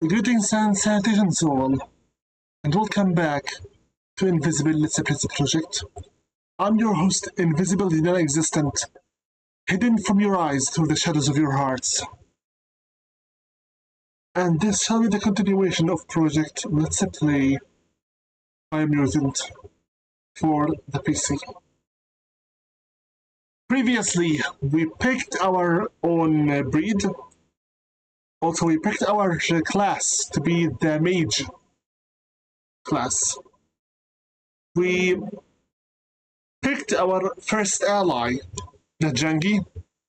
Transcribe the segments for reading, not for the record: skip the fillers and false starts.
Greetings and salutations all, and welcome back to Invisible Let's Play Project. I'm your host, Invisible the Non-Existent, hidden from your eyes through the shadows of your hearts. And this shall be the continuation of Project Let's Play Biomutant for the PC. Previously, we picked our own breed. Also, we picked our class to be the mage class. We picked our first ally, the Jangi,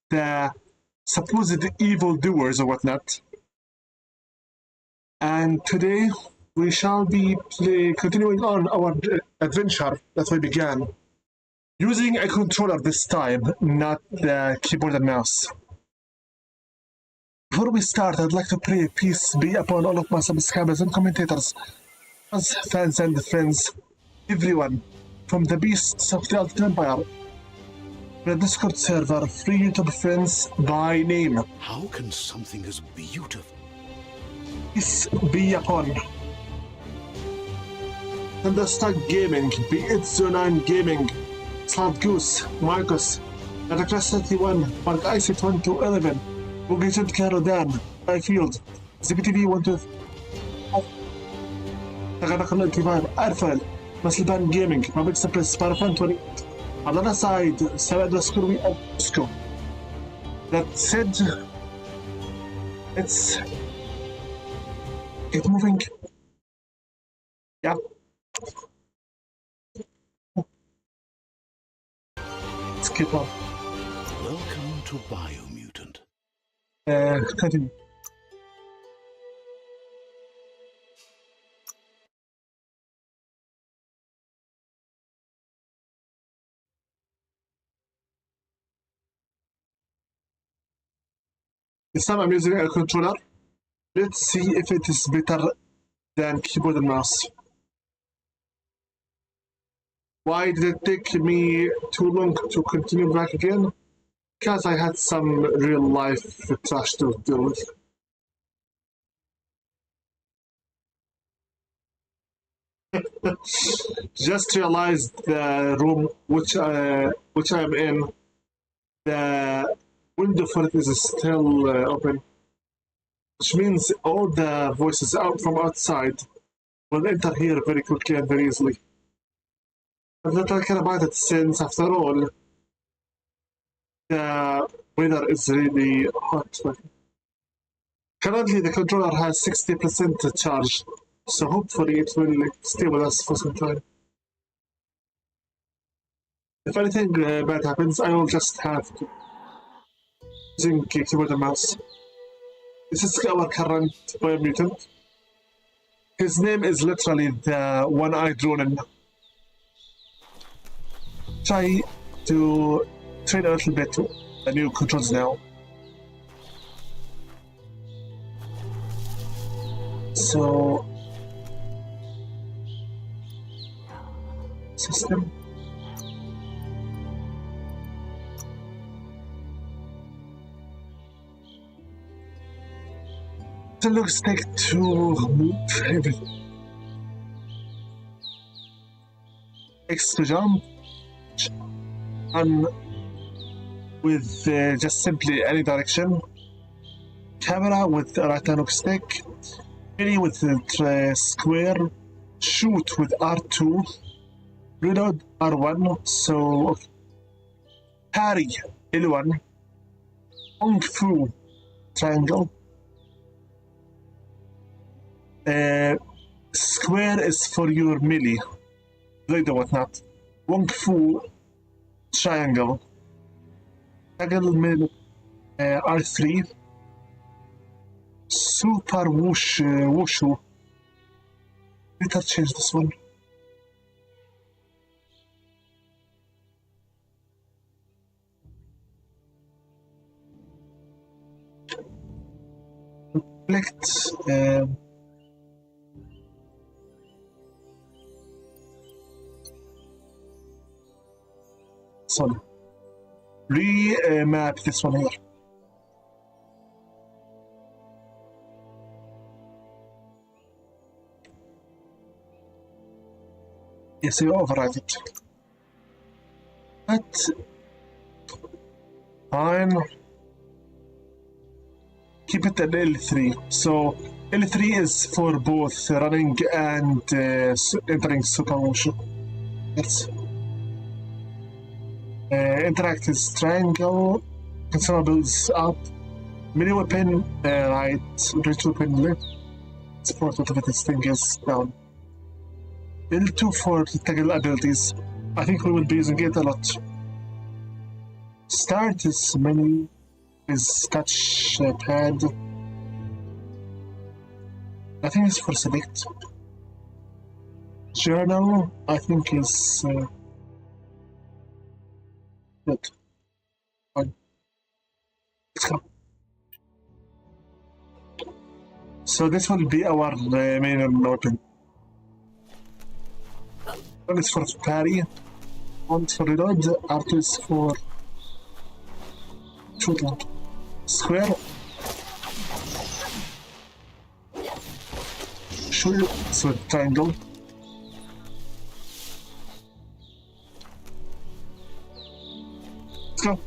the supposed evildoers or whatnot. And today we shall be continuing on our adventure that we began, using a controller this time, not the keyboard and mouse. Before we start, I'd like to pray peace be upon all of my subscribers and commentators, fans and friends, everyone, from the beasts of the Ultimate Empire, the Discord server, free YouTube friends by name. How can something as beautiful... Peace be upon Thunderstruck Gaming, Be It 09 Gaming, Slant Goose, Marcus, Dataclass 31, Mark IC 2211, Bugagent Carodan, Byfield, ZBTV 12, Taganakon 95, Arfel, Muscleban Gaming, Public Suppress, Parafan 20. On the other side, Saladra and Cusco. That said, let's get moving. Yeah. Let's keep on. Welcome to Biomutant. Continue. This time I'm using a controller. Let's see if it is better than keyboard and mouse. Why did it take me too long to continue back again? Because I had some real life trash to deal with. Just realized the room which I am in, the window for it is still open, which means all the voices out from outside will enter here very quickly and very easily. I'm not talking about it since, after all, the weather is really hot. Currently, the controller has 60% charge, so hopefully it will stay with us for some time. If anything bad happens, I will just have to using keyboard and mouse. This is our current Biomutant. His name is literally the one-eyed Ronin. Try to train a little bit the new controls now. So, system. It looks like to move everything. X to jump. And with just simply any direction. Camera with the right analog stick. Mini with the square. Shoot with R2. Reload R1. So parry L1. Kung Fu triangle. Square is for your melee. Blade or whatnot. Kung Fu triangle. Toggle mid R3. Super wushu. Better change this one. Select sorry. Remap this one here. Yes, you override it. But fine. Keep it at L3. So L3 is for both running and entering super motion. Yes. Interact is triangle. Consumables up. Mini weapon right. Reach weapon left. Support whatever this thing is down. L2 for tactical abilities. I think we will be using it a lot. Start is menu. Is touch pad. I think it's for select. Journal, I think is good. Fine. Let's go. So this will be our main weapon. One is for parry, one is for reload, R2 is for shoot one. Square. Shoot, so triangle. Let's go.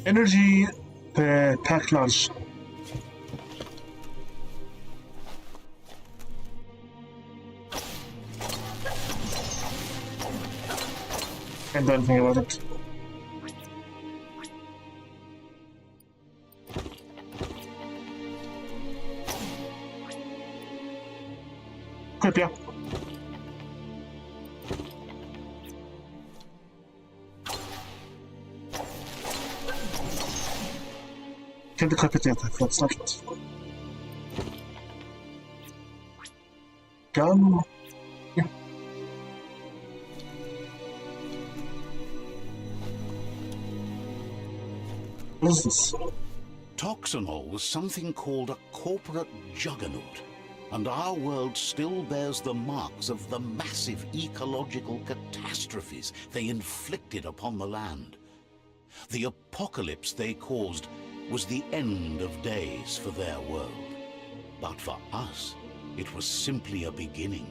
Energy pack large. Can't do anything about it. Equip, yeah. Can't equip it yet, that's not it. Gun. Yeah. What is this? Toxanol was something called a corporate juggernaut, and our world still bears the marks of the massive ecological catastrophes they inflicted upon the land. The apocalypse they caused was the end of days for their world. But for us, it was simply a beginning.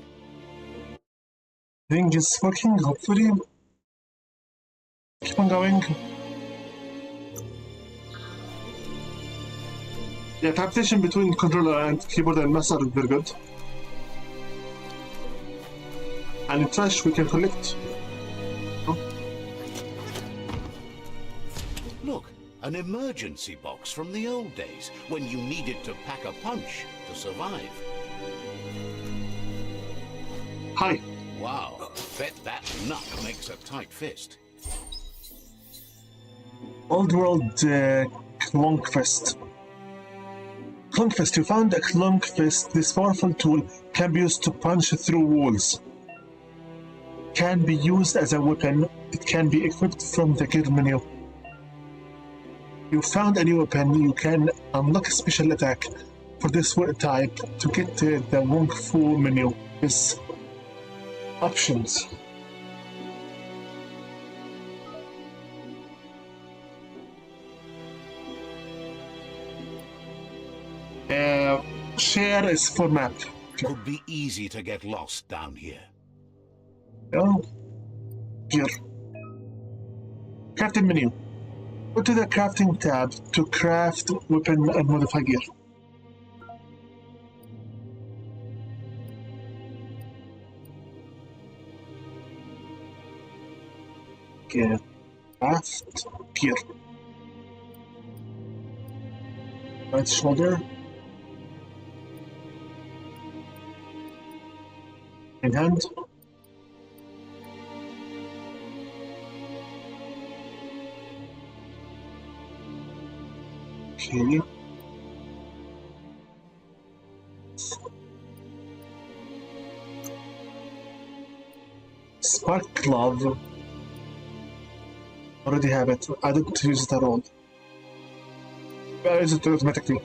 Thing is working, hopefully. Keep on going. Yeah, transition between controller and keyboard and mouse are very good. And in trash we can collect. Oh. Look, an emergency box from the old days when you needed to pack a punch to survive. Hi. Wow, bet that nut makes a tight fist. Old World Clunkfest. Clunkfest, you found a Clunkfest. This powerful tool can be used to punch through walls. Can be used as a weapon. It can be equipped from the gear menu. You found a new weapon. You can unlock a special attack for this type to get the Wong Fu menu. Is options. Share is for map. It would be easy to get lost down here. Yeah. Gear. Crafting menu. Go to the crafting tab to craft weapon and modify gear. Gear. Craft gear. Right shoulder. In hand. Okay. Spark glove. Already have it. I didn't use it at all. Where is it automatically?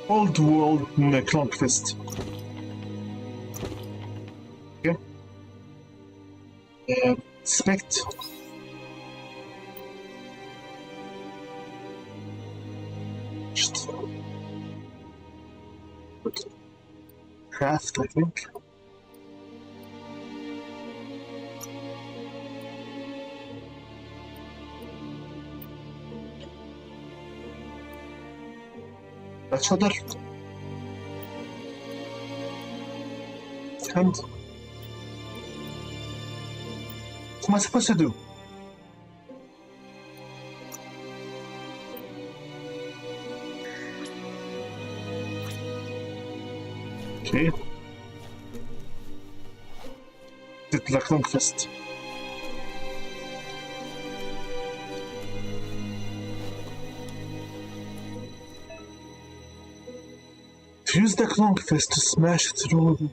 Old world Clonkfist. Okay. Inspect. Craft, I think. That's other. And what am I supposed to do? Okay. Did the Clonkfist. To use the Clonkfist to smash through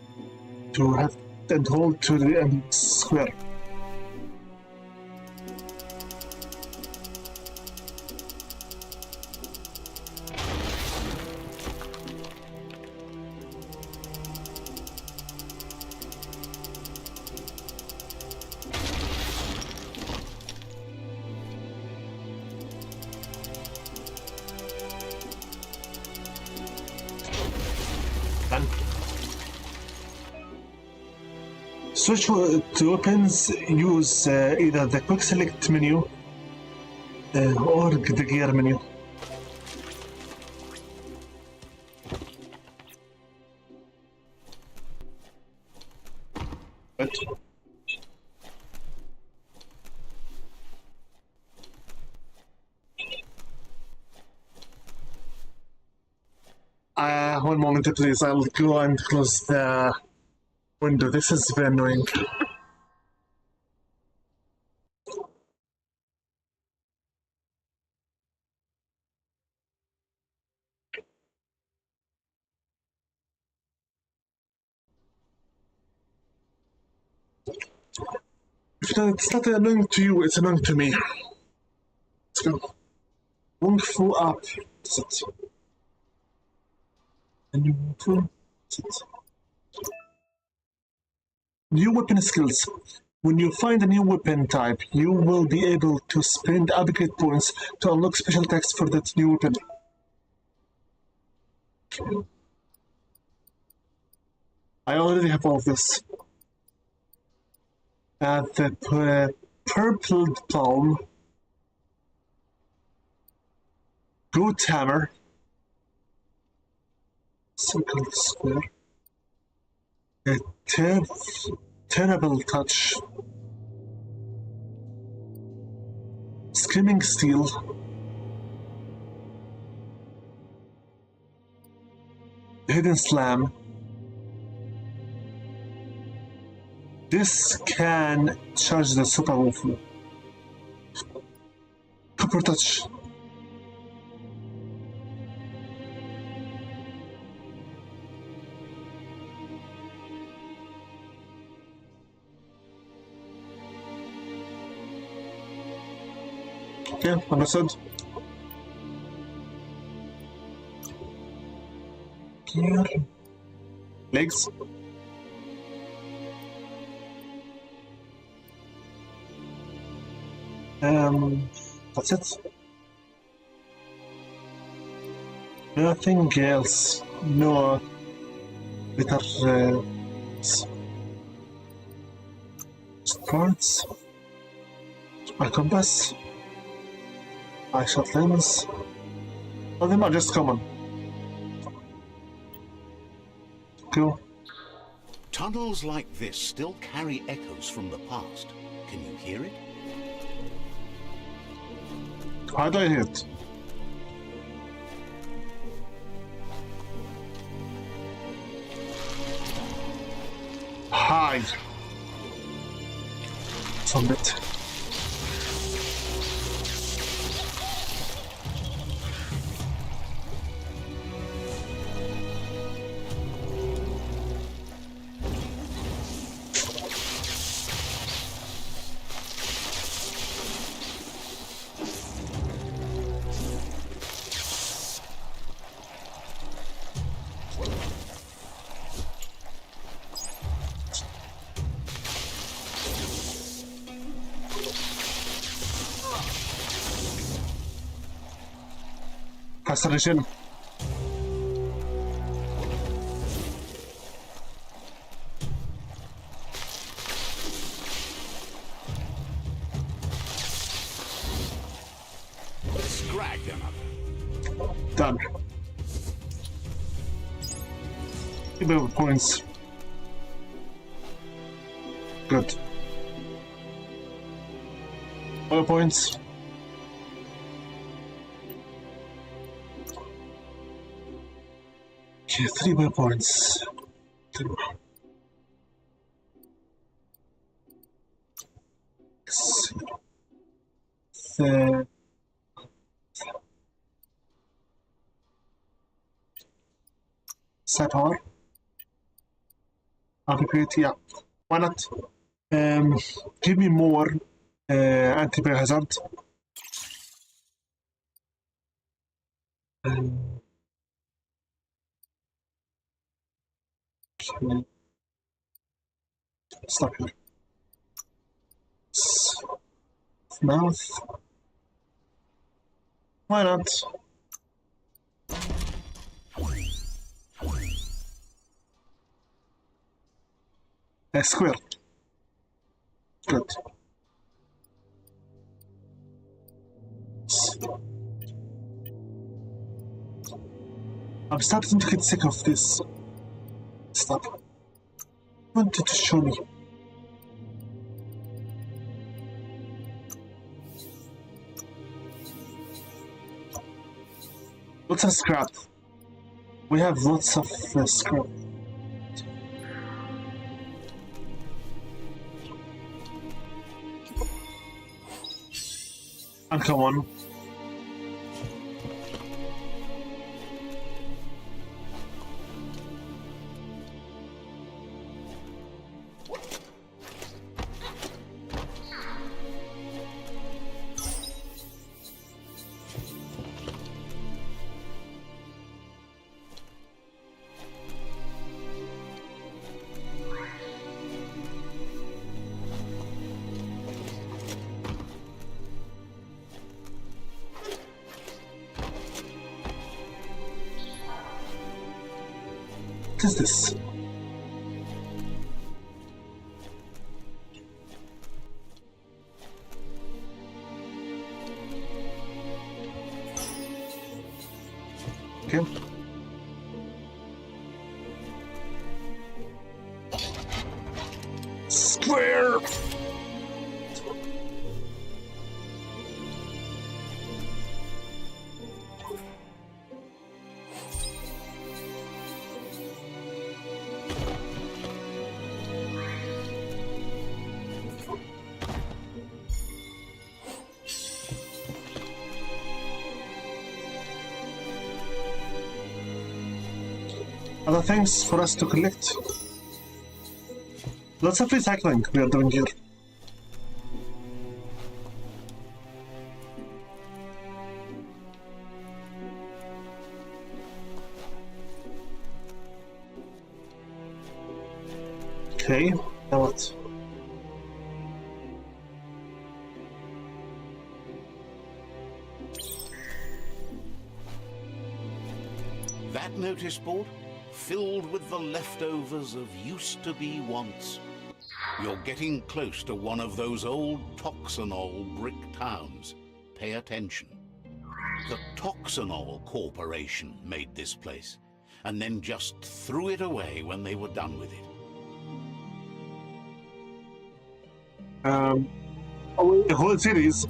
to have and hold to the end square. Done. Switch to weapons, use either the quick select menu or the gear menu. Right. One moment please, I'll go and close the window. This is very annoying. If it's not annoying to you, it's annoying to me. Let's go. Wong Fu up. That's it. And you Fu. That's it. New weapon skills. When you find a new weapon type, you will be able to spend upgrade points to unlock special attacks for that new weapon. I already have all of this. The purple palm, goat hammer, circle square, a terrible touch, skimming steel, hidden slam. This can charge the super Wolfu. Copper touch. Okay, understood. Gear. Legs. That's it. Nothing else. No better parts. My compass. My shot lens. All of them are just common. Cool. Tunnels like this still carry echoes from the past. Can you hear it? How do I hit? Hide. Some bit. Fascination. Scrag them up. Done. 3 points. Good. 4 points. Okay, 3 more points. The Sator. Articulate, yeah. Why not? Give me more anti-hazard. Okay. Stop here. Mouth. Why not? A square. Good. I'm starting to get sick of this. Stop. Wanted to show me. Lots of scrap. We have lots of scrap. And come on. What is this? Okay. Square! Other things for us to collect. Lots of recycling we are doing here. Okay, now what? That notice board? Filled with the leftovers of used-to-be wants. You're getting close to one of those old Toxanol brick towns. Pay attention. The Toxanol Corporation made this place, and then just threw it away when they were done with it. The whole series.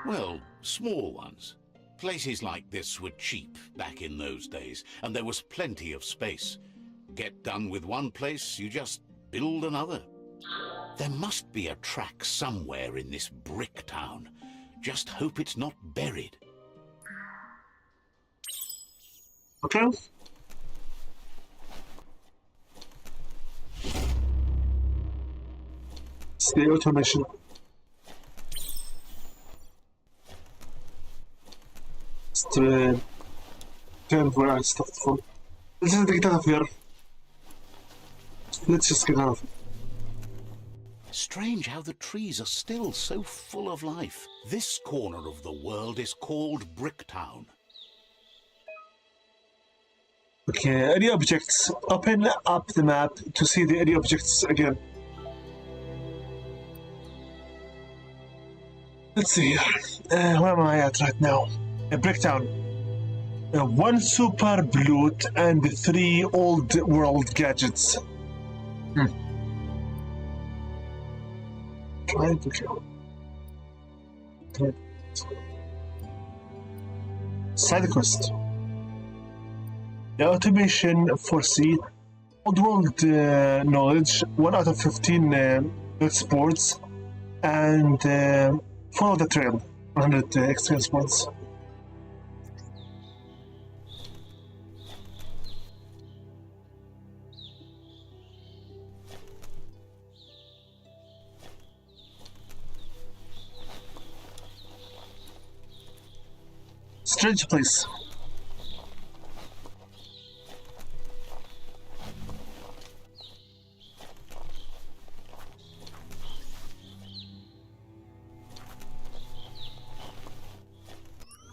Well, small ones. Places like this were cheap back in those days, and there was plenty of space. Get done with one place, you just build another. There must be a track somewhere in this brick town. Just hope it's not buried. Okay. It's the automation. Turn where I started from. Let's just get out of here. Let's just get out of here. strange how the trees are still so full of life. This corner of the world is called Bricktown. Okay, area objects. Open up the map to see the area objects again. Let's see. Where am I at right now? Bricktown. One super loot and 3 old world gadgets. Trying to kill. Side quest. The automation foresee old world knowledge 1 out of 15 good sports and follow the trail 100 experience points. Strange place.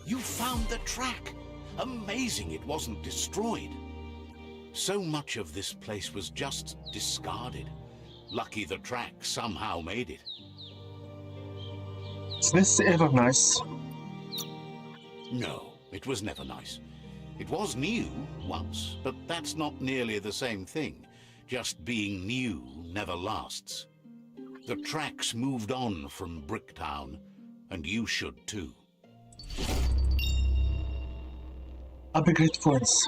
You found the track! Amazing it wasn't destroyed. So much of this place was just discarded. Lucky the track somehow made it. Is this ever nice? No, it was never nice. It was new once, but that's not nearly the same thing. Just being new never lasts. The tracks moved on from Bricktown, and you should too. Upgrade points.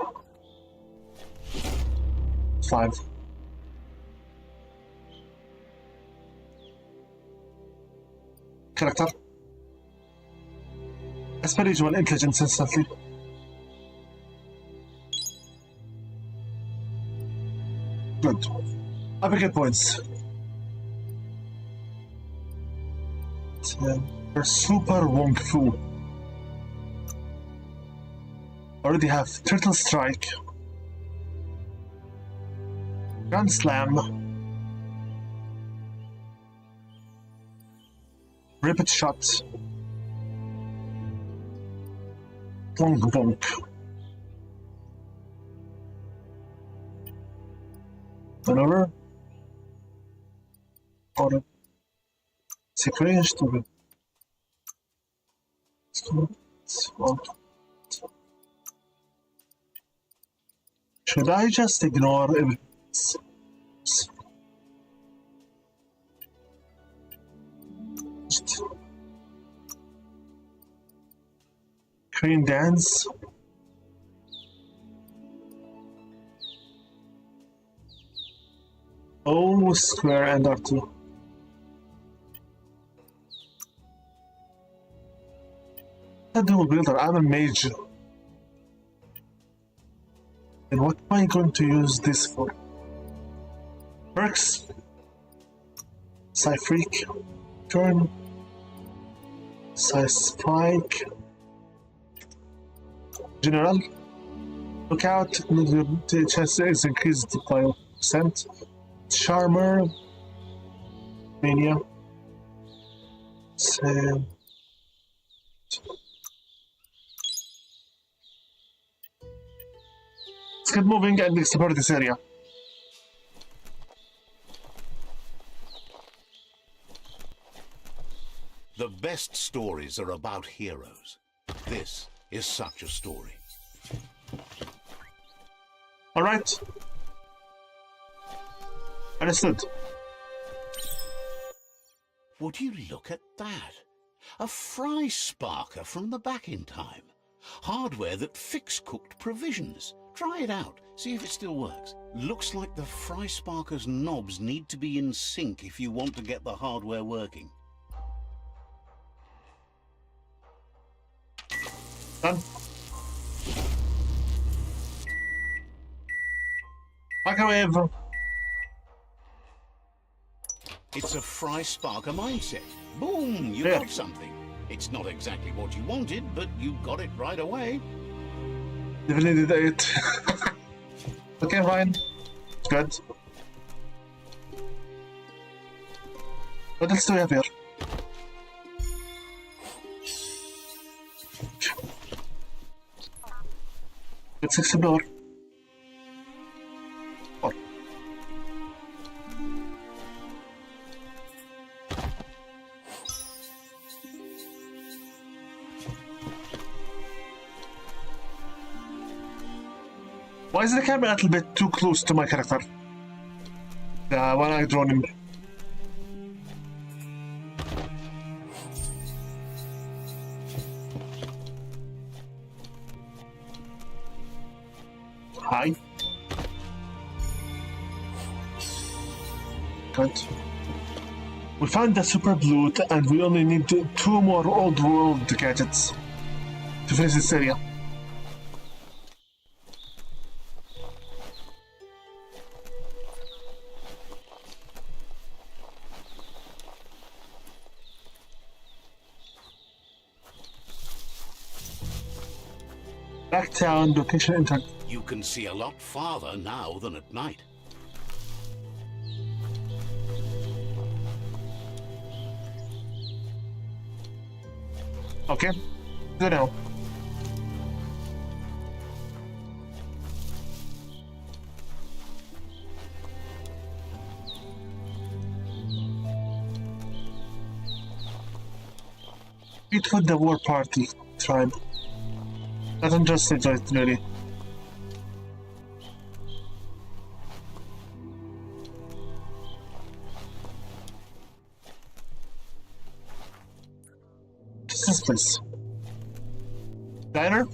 5. Character. Spiritual intelligence instantly. Good. Upgrade points. Super Wong Fu. Already have Turtle Strike, Grand Slam, Rapid Shot, Bonk Bonk. Maneuver. Or Sequence to Should I just ignore everything? Crane dance. O square and R2. A dual builder. I'm a mage. And what am I going to use this for? Perks. Psy-Freak. Turn. Psy-Spike. General. Look out. The chance is increased by percent. Charmer. Mania. So, let's get moving and explore this area. The best stories are about heroes. This is such a story. All right. Understood. Would you look at that? A fry sparker from the back in time. Hardware that fix-cooked provisions. Try it out. See if it still works. Looks like the fry sparker's knobs need to be in sync if you want to get the hardware working. Done. Microwave. It's a fry sparker mindset. Boom, you got something. It's not exactly what you wanted, but you got it right away. Definitely did it. Okay, fine. Good. What else do we have here? Let's explore. Oh. Why is the camera a little bit too close to my character? The one I drawn him. Hi. Good. We found the super loot and we only need 2 more old world gadgets to finish this area. Backtown location entered. You can see a lot farther now than at night. Okay, good now. It was the war party tribe. Not interested in it really. What is this place? Diner?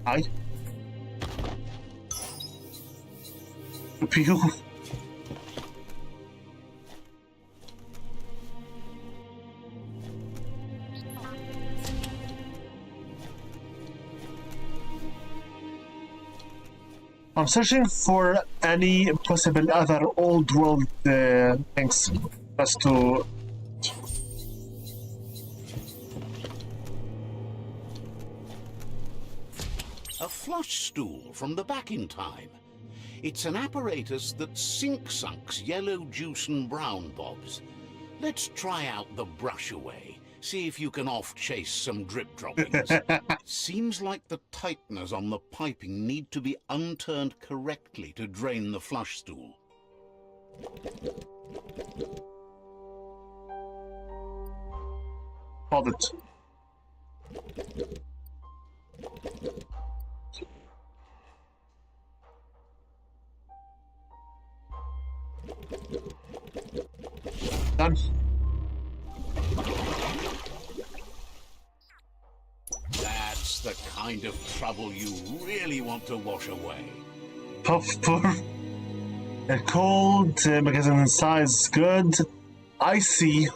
Hi. Pew. I'm searching for any possible other old world things just to. A flush stool from the back in time. It's an apparatus that sunks yellow juice and brown bobs. Let's try out the brush away. See if you can off-chase some drip droppings. Seems like the tighteners on the piping need to be unturned correctly to drain the flush stool. Hold it. Done. That's the kind of trouble you really want to wash away. Puff puff. A cold magazine size good. Icy.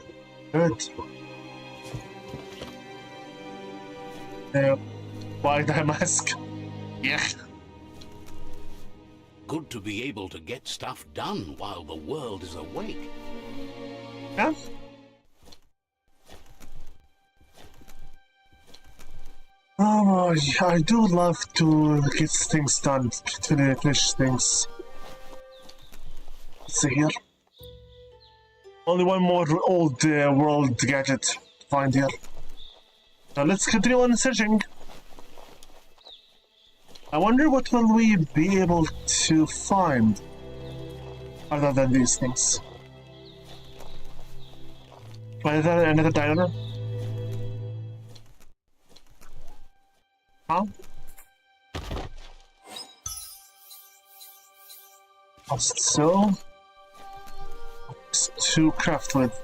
Good. Why the mask? Yeah. Good to be able to get stuff done while the world is awake. Yeah. Oh, I do love to get things done, to finish things. Let's see here. Only one more old world gadget to find here. Now let's continue on searching. I wonder what will we be able to find other than these things. Another diner? Huh? So, to craft with.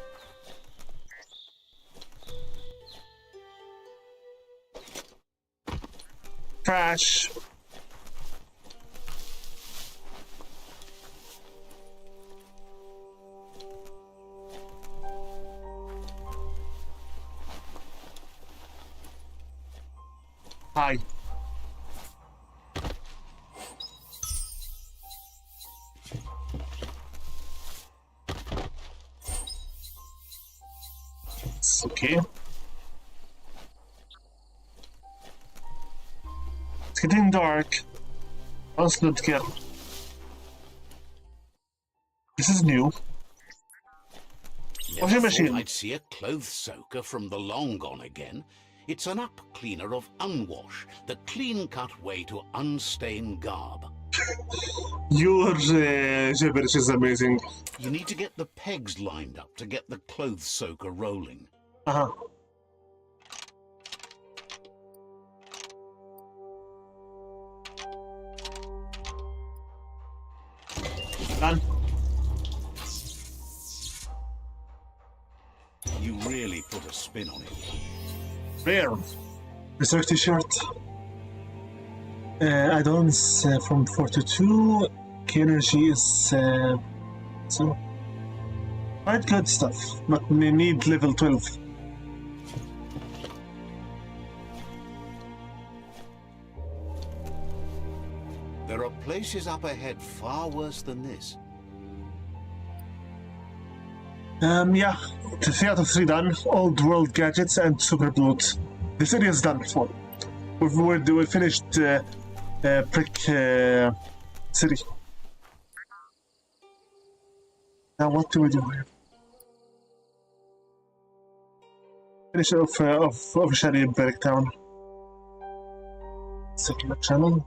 Trash. Hi. It's okay. Let's continue dark. Constant kill. This is new. Never Washing thought machine. I'd see a clothes soaker from the long gone again. It's an up cleaner of unwash, the clean-cut way to unstain garb. Your gibberish is amazing. You need to get the pegs lined up to get the clothes soaker rolling. Uh-huh. Done. You really put a spin on it. Rare. Research t-shirt. Add-ons from 4 to 2. Key energy is so quite good stuff, but we need level 12. There are places up ahead far worse than this. Yeah, 3 out of 3 done. Old world gadgets and super loot. This area is done for. We finished Brick City. Now what do we do here? Finish off officially Breakdown. Second channel.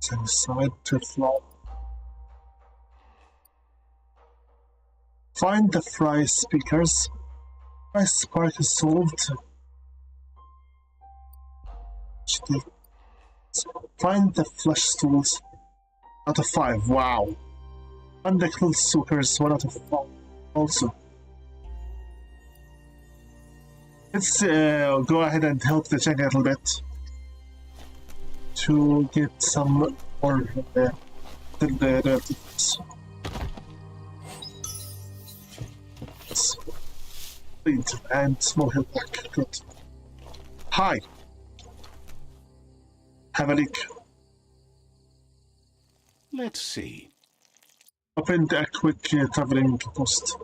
Send side to floor. Find the fry speakers. Fry spark is solved. Find the flush stools. Out of 5. Wow. Find the clothes soakers. 1 out of 4. Also. Let's go ahead and help the check a little bit to get some more speed and small health back. Good. Hi. Have a leak. Let's see. Open a quick traveling post.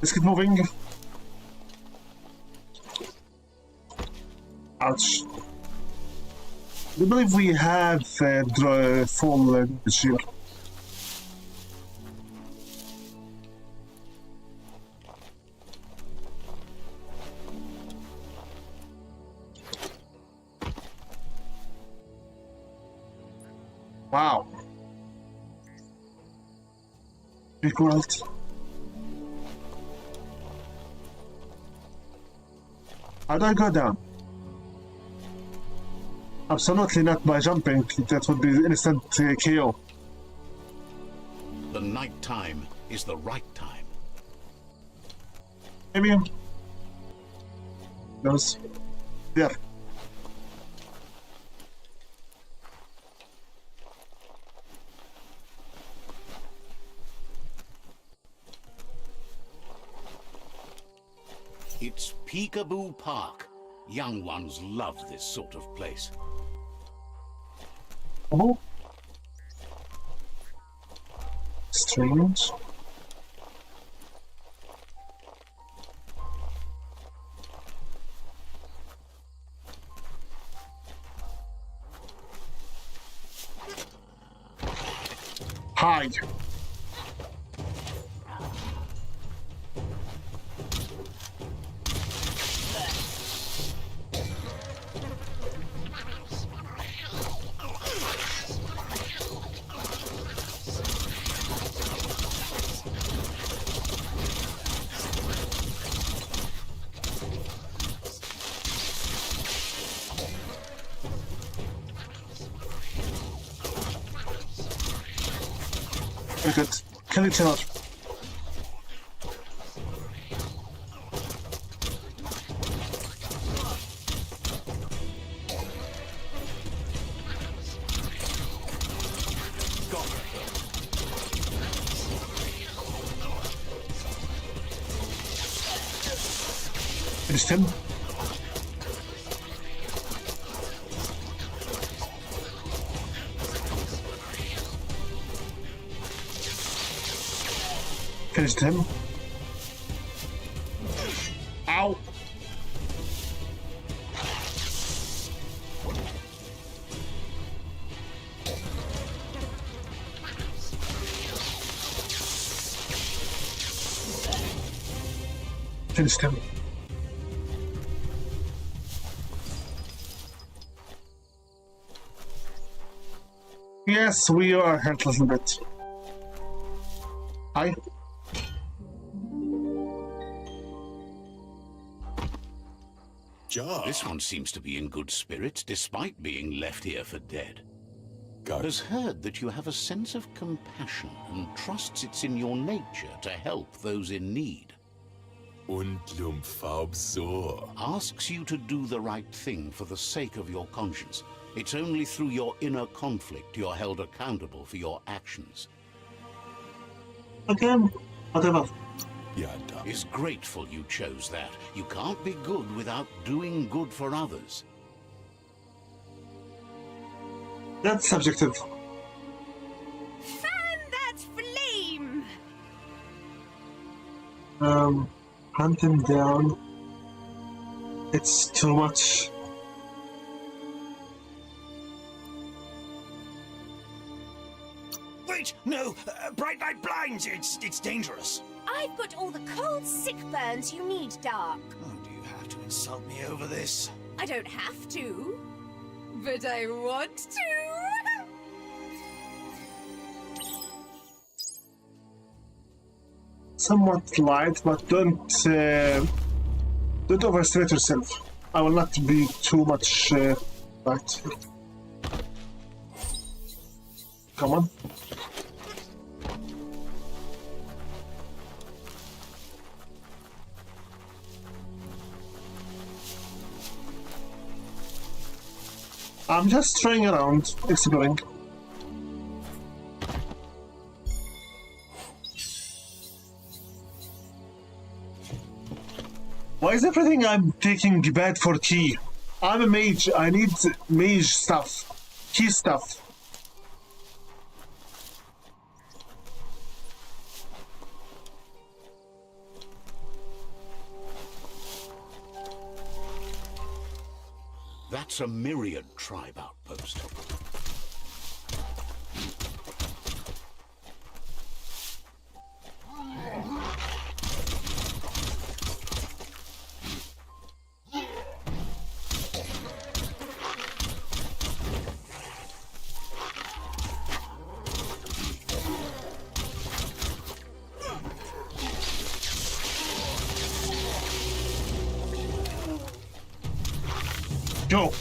Let's get moving. Ouch. I believe we have full damage here. Wow. Big world. How do I go down? Absolutely not by jumping. That would be instant KO. The night time is the right time. Maybe. Goes. There. It's Peekaboo Park. Young ones love this sort of place. Oh. Strange. Hide. Very good. Kill each other. Finished him. Finished him. finished him. Yes, we are hurt a little bit. Hi. This one seems to be in good spirits, despite being left here for dead. Has heard that you have a sense of compassion and trusts it's in your nature to help those in need. Asks you to do the right thing for the sake of your conscience. It's only through your inner conflict you're held accountable for your actions. Again, whatever. Is grateful you chose that. You can't be good without doing good for others. That's subjective. Fan that flame! Hunt him down. It's too much. Wait, no! Bright light blinds! It's dangerous! I've got all the cold sick burns you need, Dark. Oh, do you have to insult me over this? I don't have to, but I want to. Somewhat light, but don't overestimate yourself. I will not be too much light. Come on. I'm just trying around, exploring. Why is everything I'm taking bad for key? I'm a mage, I need mage stuff. Key stuff. That's a myriad tribe outpost. Go.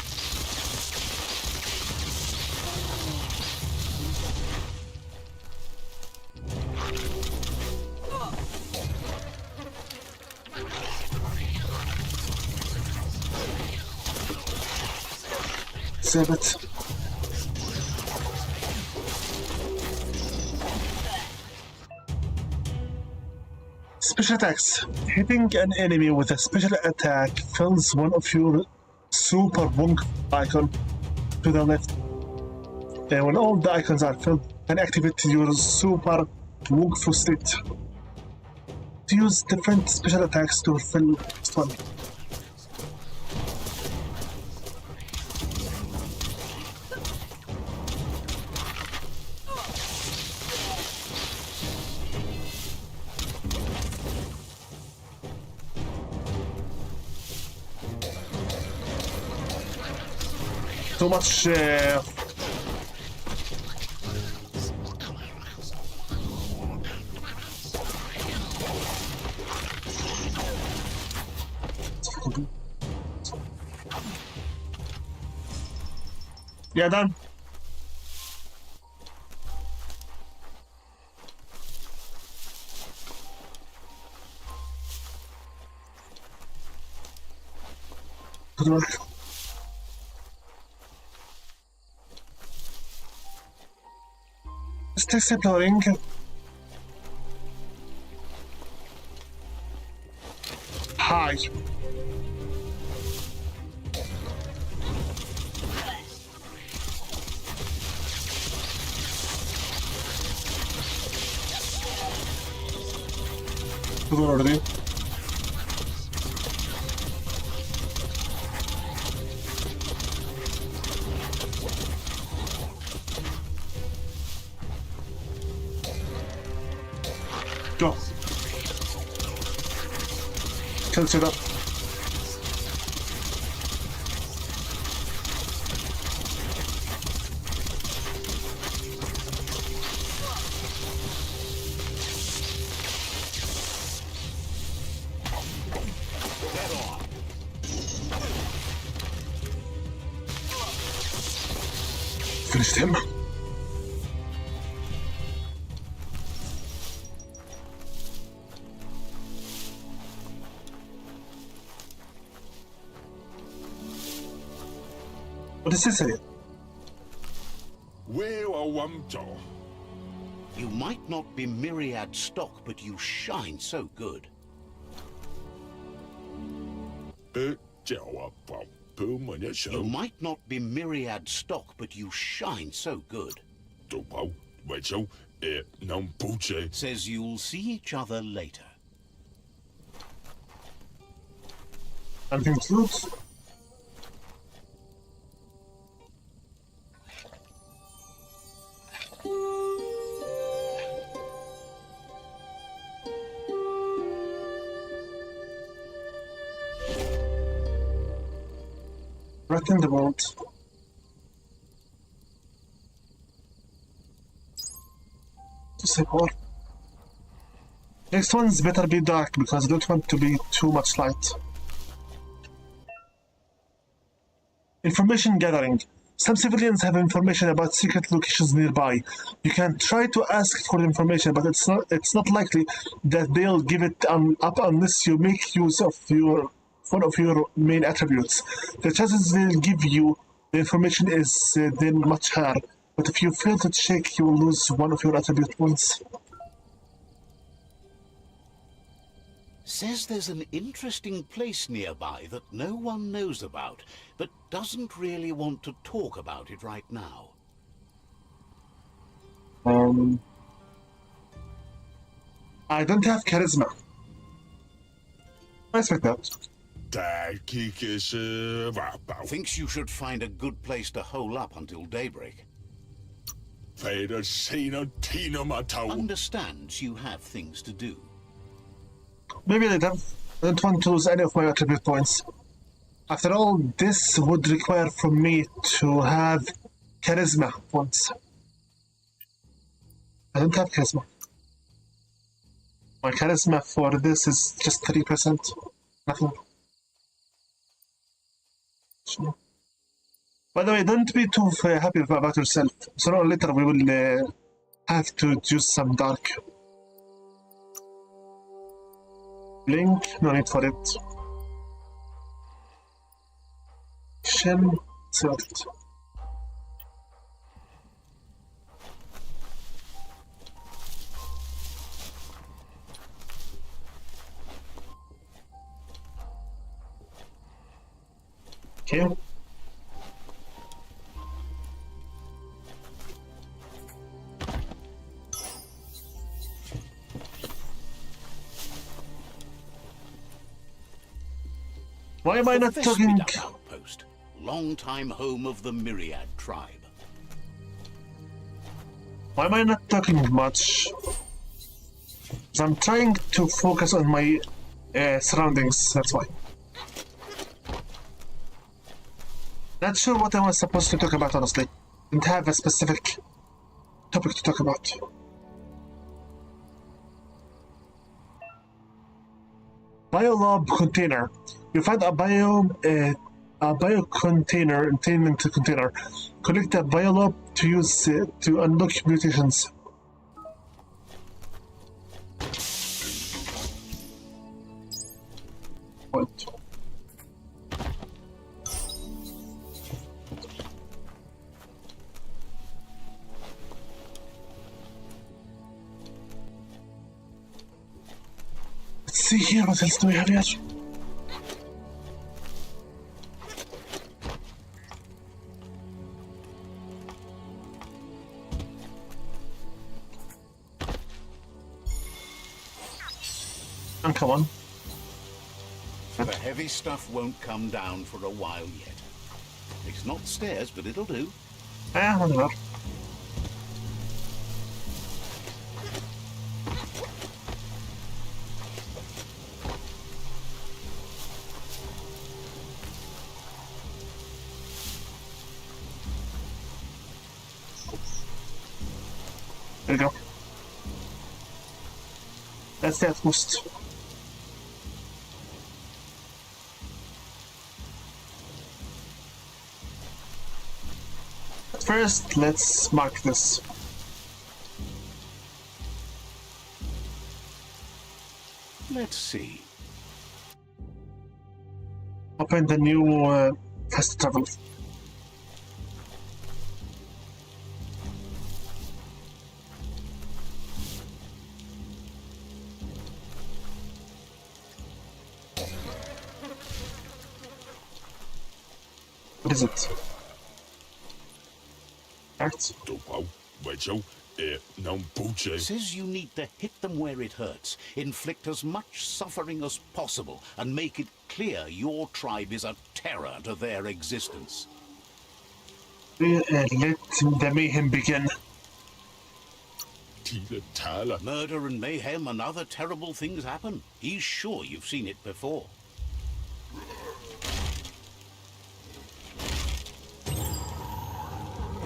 Save it. Special attacks. Hitting an enemy with a special attack fills one of your super wonk icon to the left. And when all the icons are filled, can activate your super wonk state. To use different special attacks to fill this one. Too much yeah, done. Good work. Just exploring. Hi. Good already. Go. Still set up. Finished him. What is this here? You might not be myriad stock, but you shine so good. You might not be myriad stock, but you shine so good. Says you'll see each other later. Anything to loot? Right in the vault. To say more. Next one's better be dark because I don't want to be too much light. Information gathering. Some civilians have information about secret locations nearby. You can try to ask for information, but it's not likely that they'll give it up unless you make use of one of your main attributes. The chances they'll give you the information is then much higher, but if you fail to check, you will lose one of your attribute points. Says there's an interesting place nearby that no one knows about, but doesn't really want to talk about it right now. I don't have charisma. I expect that. Thinks you should find a good place to hole up until daybreak. Understands you have things to do. Maybe I don't want to lose any of my attribute points. After all, this would require from me to have charisma points. I don't have charisma. My charisma for this is just 3%. Nothing. Sure. By the way, don't be too happy about yourself. Sooner or later we will have to use some dark. Blink, no need for it. Shem, select. Okay. Why am I not talking? Outpost, long-time home of the Myriad tribe. Why am I not talking much? 'Cause I'm trying to focus on my surroundings, that's why. Not sure what I was supposed to talk about, honestly. Didn't have a specific topic to talk about. Biolab container. You find a bio container, containment container. Collect a biolab to use to unlock mutations. What? Let's see here, what else do we have here? And come on. The heavy stuff won't come down for a while yet. It's not stairs, but it'll do. Whatever. There you go. That's the utmost. But first, let's mark this. Let's see. Open the new fast travel. What is it? Cards? Says you need to hit them where it hurts, inflict as much suffering as possible, and make it clear your tribe is a terror to their existence. Let the mayhem begin. Murder and mayhem and other terrible things happen. He's sure you've seen it before.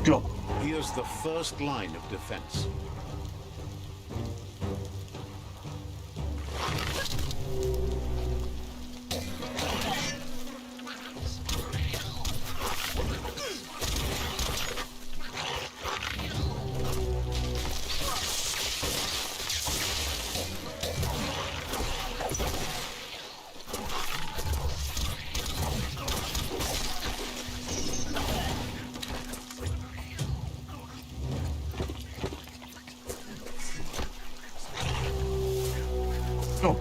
Go. Here's the first line of defense. Go.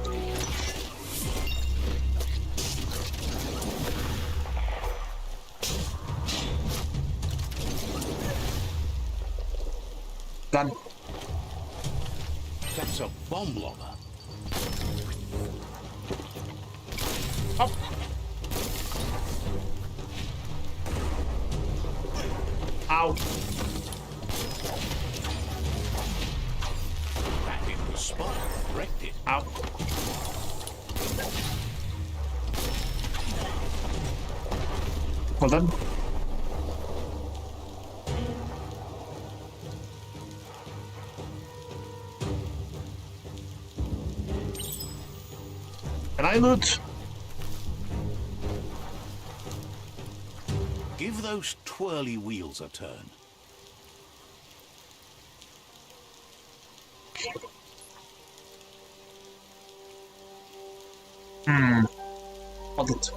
Done. That's a bomb lobber. Up. Ow. Back in the spot. Wrecked it. Ow. Well done. Can I loot? Give those twirly wheels a turn. Hold it.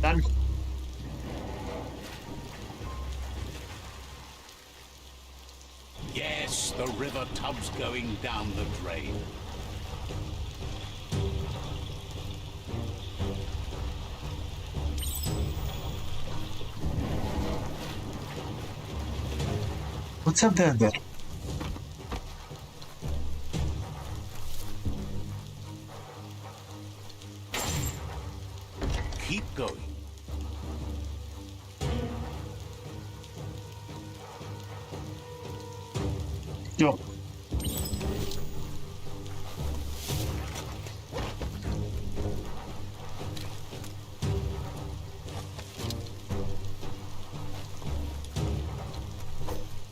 Done. Yes, the river tub's going down the drain. What's up there? Keep going. Yo.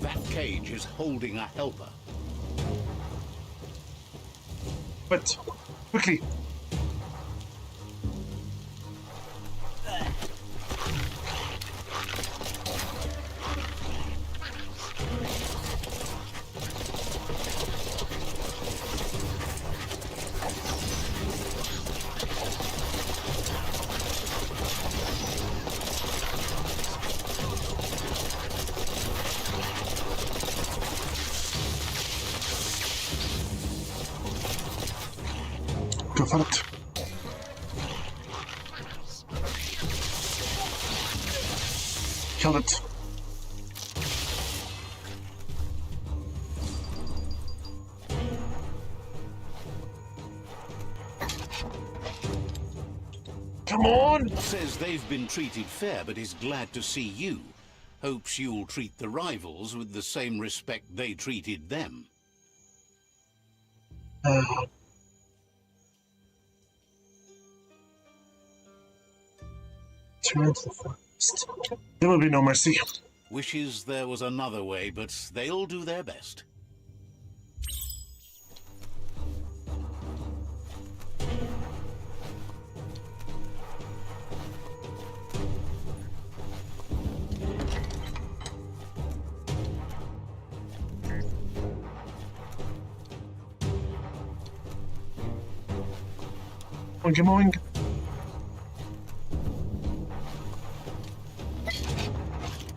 That cage is holding a helper. But quickly. Go for it. Kill it. Come on! Says they've been treated fair, but is glad to see you. Hopes you'll treat the rivals with the same respect they treated them. Return to the forest. There will be no mercy. Wishes there was another way, but they'll do their best. Moink moink.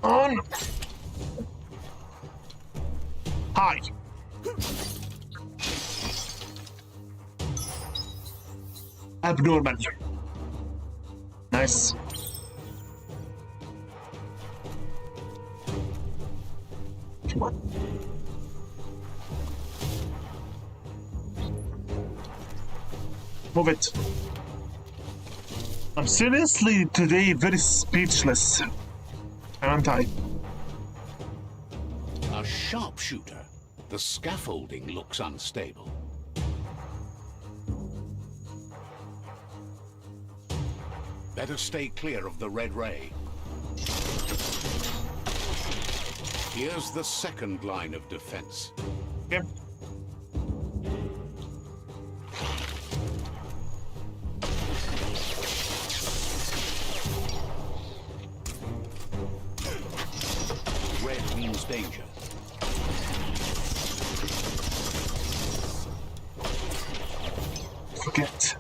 On. Hi. Abnormal. Nice. Come on. Move it. I'm seriously today very speechless, aren't I? A sharpshooter. The scaffolding looks unstable. Better stay clear of the red ray. Here's the second line of defense. Yep. Red means danger. Forget.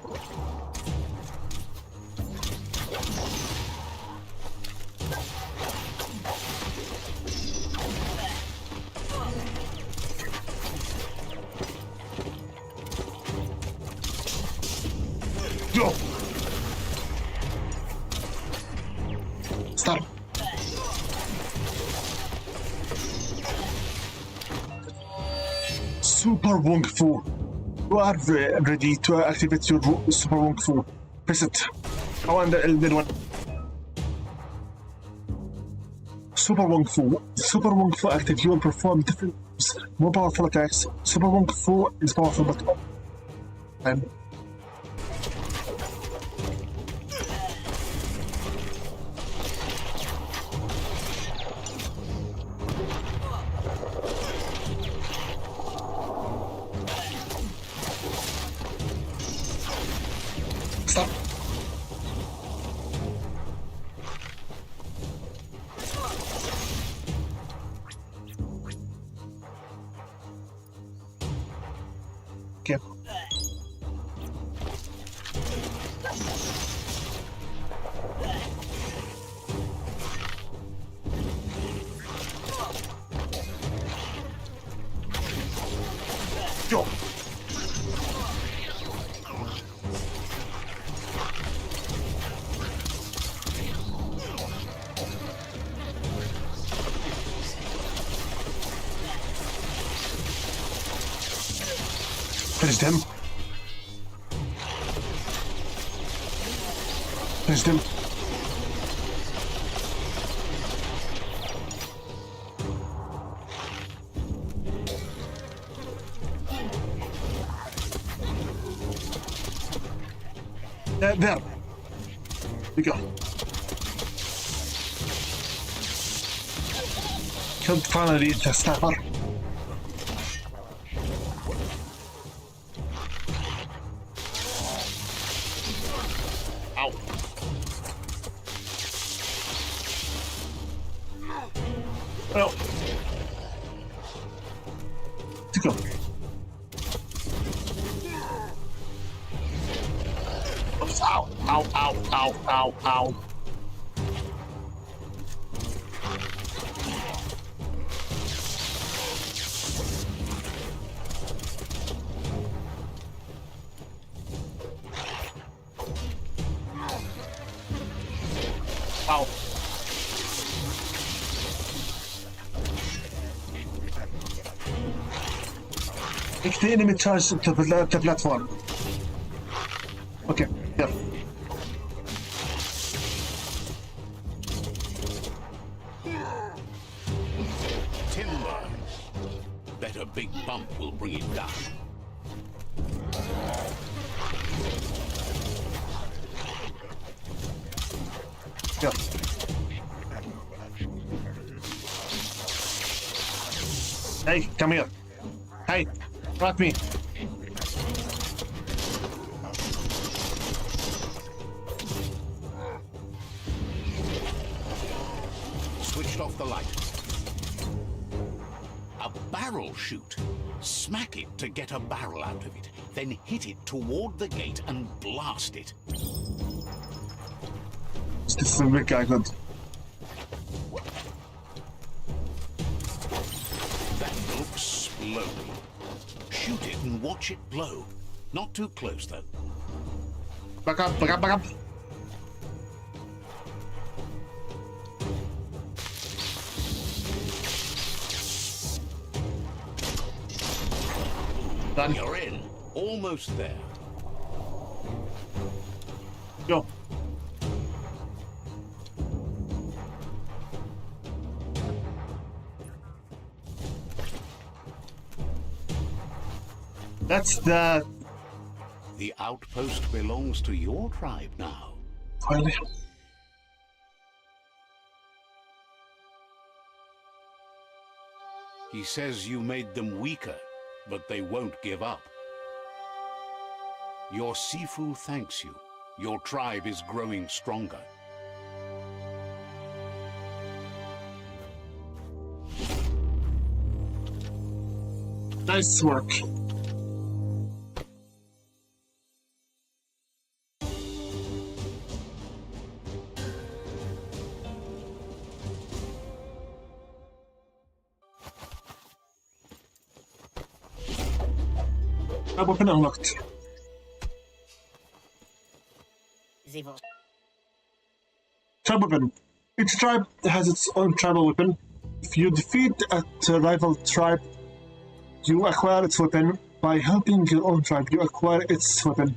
Go. Stop. Super Wong Fu. You are ready to activate your Super Wong Fu. Press it. I want the Elden one. Super Wong Fu. Super Wong Fu active. You will perform different more powerful attacks. Super Wong Fu is powerful but and stop. Okay. Go. Finish them. Finish them. There. We go. Killed finally the sniper. Ow. Oh. To go. Oops, ow, ow, ow, ow, ow, ow. Ow. Make the enemy charge the platform. Okay, yeah. Timber. Bet a big bump will bring it down. Yeah. Hey, come here. Hey, rat me. Switched off the light. A barrel shoot. Smack it to get a barrel out of it. Then hit it toward the gate and blast it. This is a big guy, good. That looks splody. Shoot it and watch it blow. Not too close, though. Back up, back up, back up. Done. You're in. Almost there. Go. That's the... The outpost belongs to your tribe now. Finally. He says you made them weaker, but they won't give up. Your Sifu thanks you. Your tribe is growing stronger. Nice work. Weapon unlocked. Tribe weapon. Each tribe has its own tribal weapon. If you defeat a rival tribe, you acquire its weapon. By helping your own tribe, you acquire its weapon.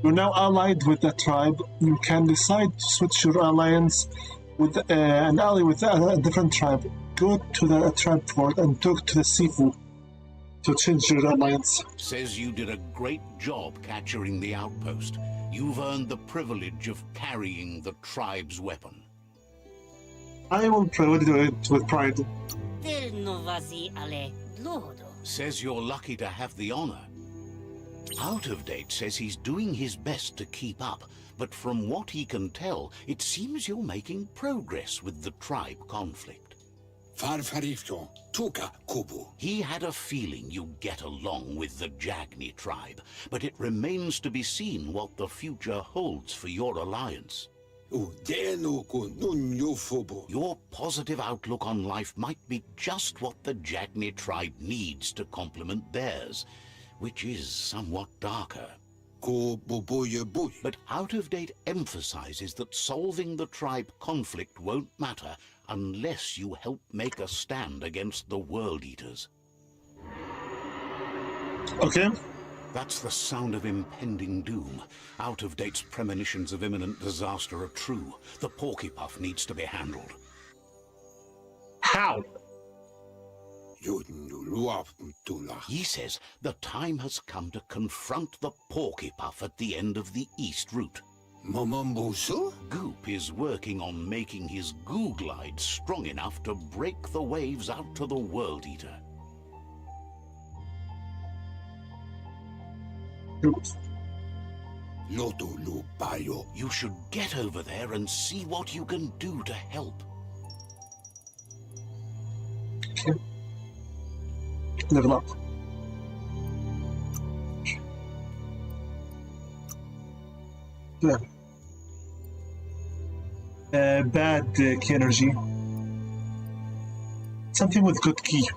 You're now allied with that tribe. You can decide to switch your alliance with an ally with a different tribe. Go to the tribe fort and talk to the Sifu to change your alliance. Says you did a great job capturing the outpost. You've earned the privilege of carrying the tribe's weapon. I will do it with pride. Says you're lucky to have the honor. Out of Date says he's doing his best to keep up, but from what he can tell, it seems you're making progress with the tribe conflict. He had a feeling you'd get along with the Jagni tribe, but it remains to be seen what the future holds for your alliance. Your positive outlook on life might be just what the Jagni tribe needs to complement theirs, which is somewhat darker. But Out of Date emphasizes that solving the tribe conflict won't matter unless you help make a stand against the World Eaters. Okay. That's the sound of impending doom. Out of Date's premonitions of imminent disaster are true. The Porky-Puff needs to be handled. How? He says the time has come to confront the Porky-Puff at the end of the East Route. Goop is working on making his goo glide strong enough to break the waves out to the World Eater. You should get over there and see what you can do to help. Okay. Level up. Yeah. Bad key energy. Something with good key.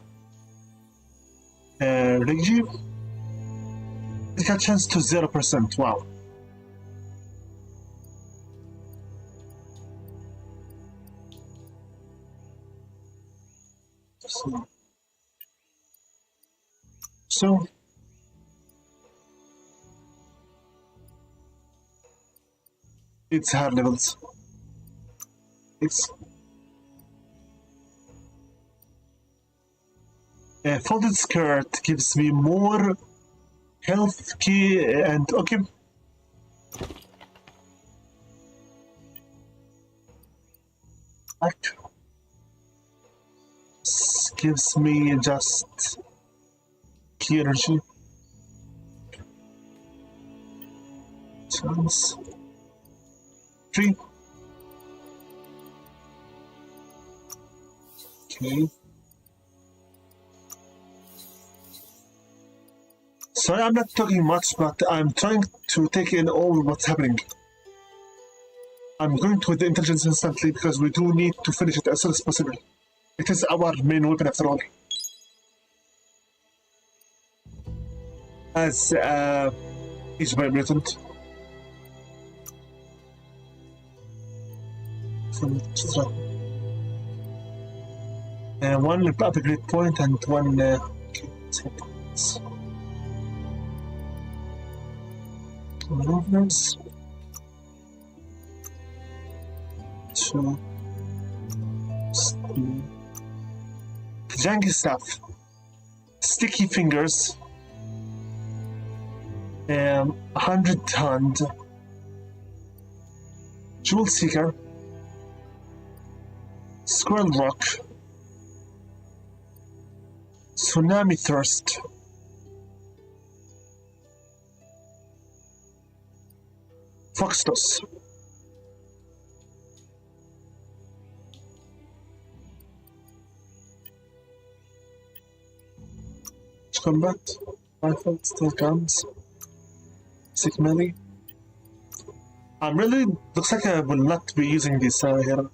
Reggie. It got chance to 0%. Wow. So it's hard levels. It's a folded skirt gives me more health key and okay. Like, this gives me just key energy. Chance. 3. Okay. Sorry, I'm not talking much, but I'm trying to take in all what's happening. I'm going to the intelligence instantly because we do need to finish it as soon as possible. It is our main weapon after all. As each biomutant. One upgrade point and one points. Movements. 2. Janky stuff. Sticky fingers. 100 Hand. Jewel Seeker. Squirrel Rock. Tsunami Thirst. Fox Toss. Combat. Rifle, still guns. Sick melee. I'm really looks like I will not be using this here.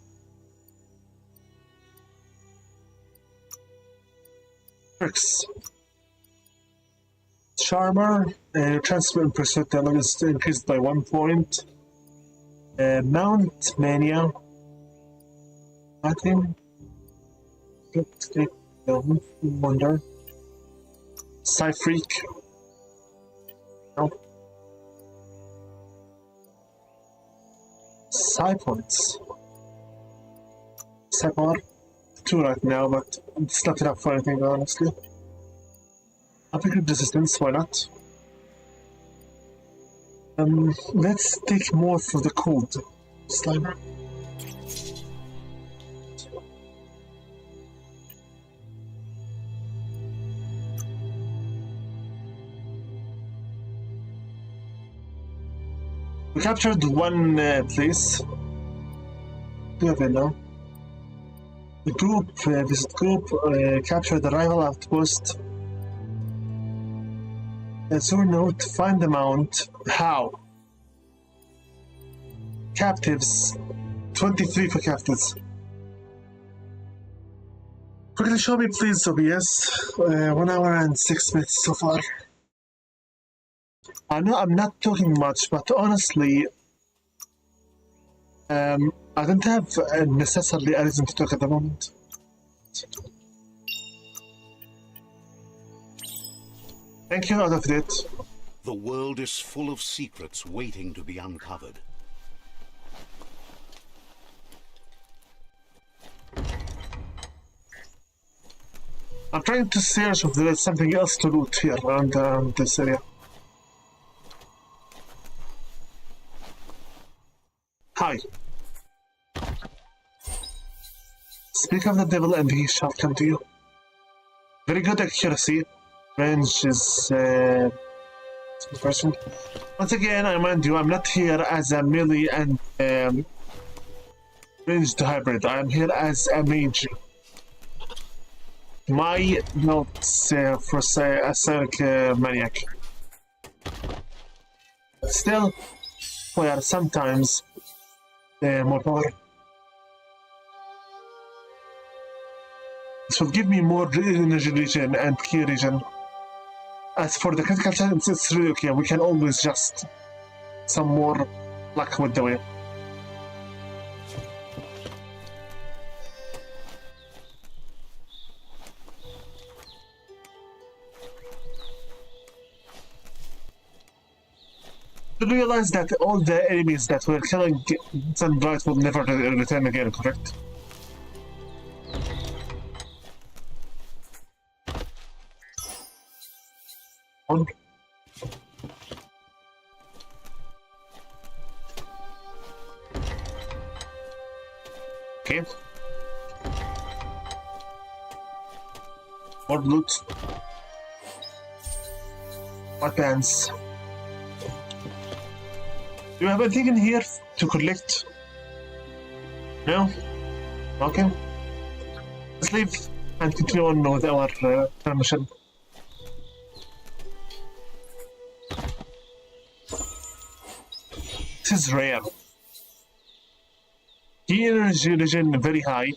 Perks. Charmer, transfer and pursuit damage is increased by 1 point. Mount Mania. Nothing. Wonder. Psy Freak. No. Psy Points. Psy Power. 2 right now, but it's not enough for anything, honestly. Upgrade resistance, why not? Let's take more for the cold. Slimer. We captured one place. Do have it now. The group, visit group, capture the rival outpost. Azure note, find the mount. How? Captives. 23 for captives. Quickly show me please, OBS. 1 hour and 6 minutes so far. I know I'm not talking much, but honestly, I don't have necessarily a reason to talk at the moment. Thank you, out of it. The world is full of secrets waiting to be uncovered. I'm trying to search if there is something else to loot here around this area. Hi. Speak of the devil and he shall come to you. Very good accuracy. Range is person. Once again, I remind you, I'm not here as a melee and ranged hybrid. I'm here as a mage. My notes for a Sonic Maniac. Still, we are sometimes more power. This will give me more energy regen and key regen. As for the critical chance, it's really okay. We can always just some more luck with the way. To realize that all the enemies that were killing Sunbright will never return again, correct? On. Okay. More loot. Weapons. Do you have anything in here to collect? No? Okay. Let's leave and continue on with our mission. This is rare. Key energy regen very high,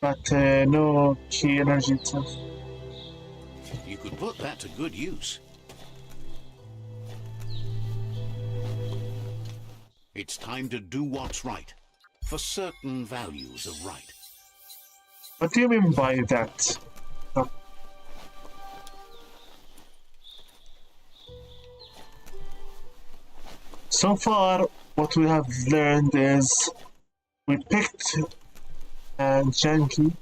but no key energy itself. You could put that to good use. It's time to do what's right, for certain values of right. What do you mean by that? So far, what we have learned is we picked Janky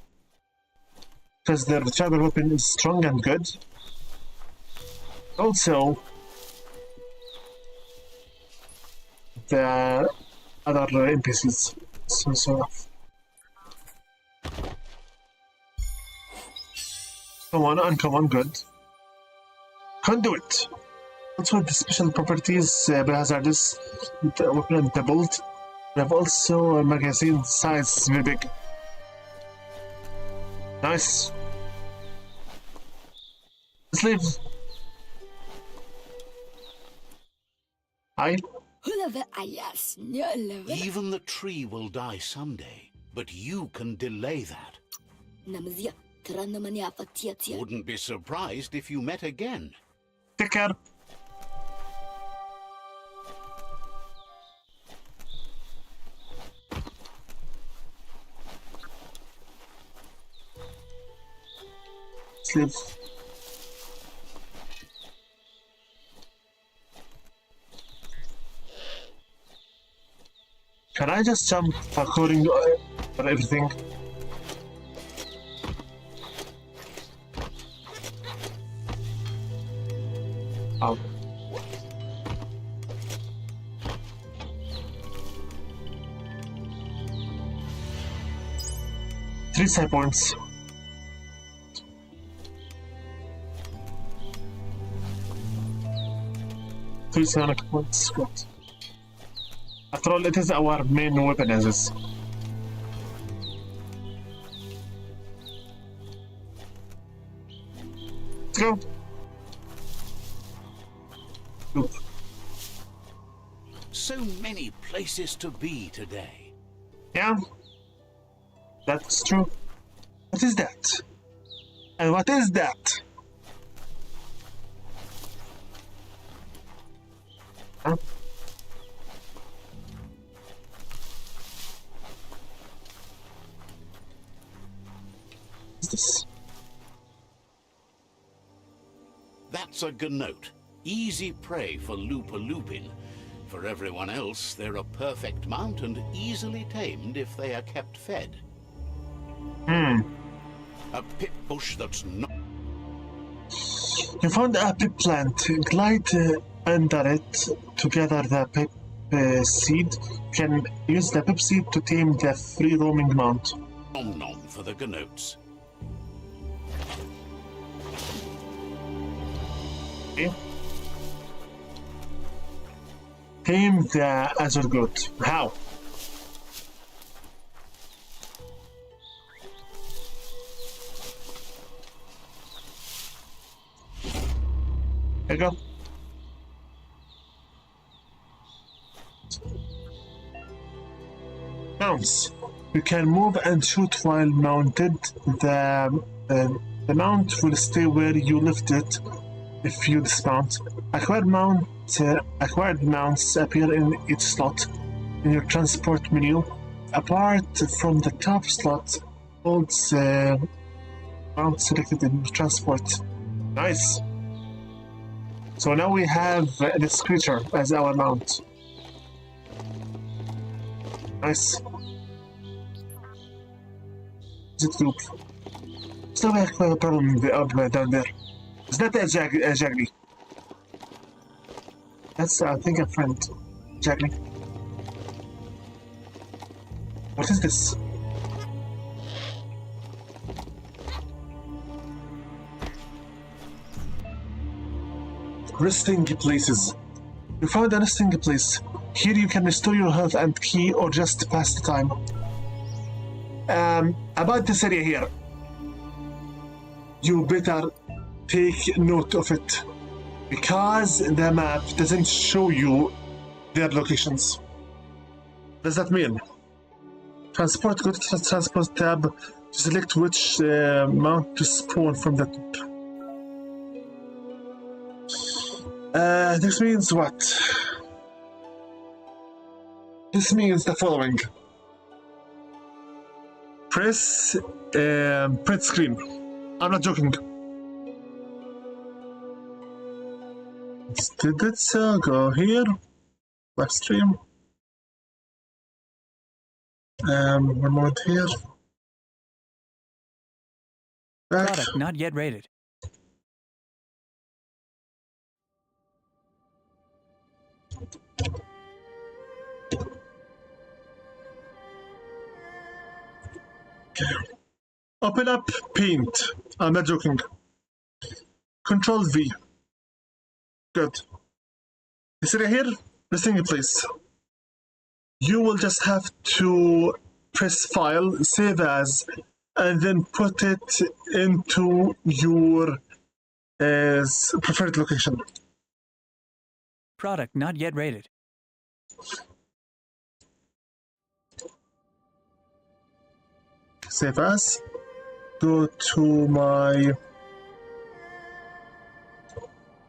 because their rechargeable weapon is strong and good. Also, the other NPCs. So. Come on, uncommon, good. Conduit. What's with the special properties? Hazardous, weapon and doubled. We have also a magazine size very big. Nice. Let's leave. Hi. Even the tree will die someday, but you can delay that. Wouldn't be surprised if you met again. Take care. Sleep. Can I just jump according to for everything? Oh. Three side points. Three sonic points. Good. After all, it is our main weapon as is. Let's go. Oop. So many places to be today. Yeah, that's true. What is that? And what is that? Huh? What's this? That's a gnote. Easy prey for Lupin. For everyone else, they're a perfect mount and easily tamed if they are kept fed. A pip bush that's not... You found a pip plant. Glide under it to gather the pip seed. You can use the pip seed to tame the free-roaming mount. Nom nom for the gnotes. Okay. Tame the Azure Goat. How? There you go. Mounts. You can move and shoot while mounted. The mount will stay where you left it if you dismount. Acquired mounts appear in each slot in your transport menu. Apart from the top slot, holds mount selected in transport. Nice. So now we have this creature as our mount. Nice. Exit group. Still have quite a problem down there. Is that a Jagly? That's, I think, a friend. Jagly. What is this? Resting places. You found a resting place. Here you can restore your health and key or just pass the time. About this area here. You better take note of it. Because the map doesn't show you their locations. What does that mean? Transport, go to the transport tab to select which mount to spawn from the top. This means what? This means the following. Press print screen. I'm not joking. Did it go here? Live stream. One moment here. Back. Product not yet rated. Open up Paint. I'm not joking. Control V. Good. This area here, resting place. You will just have to press File, Save As, and then put it into your preferred location. Product not yet rated. Save As. Go to my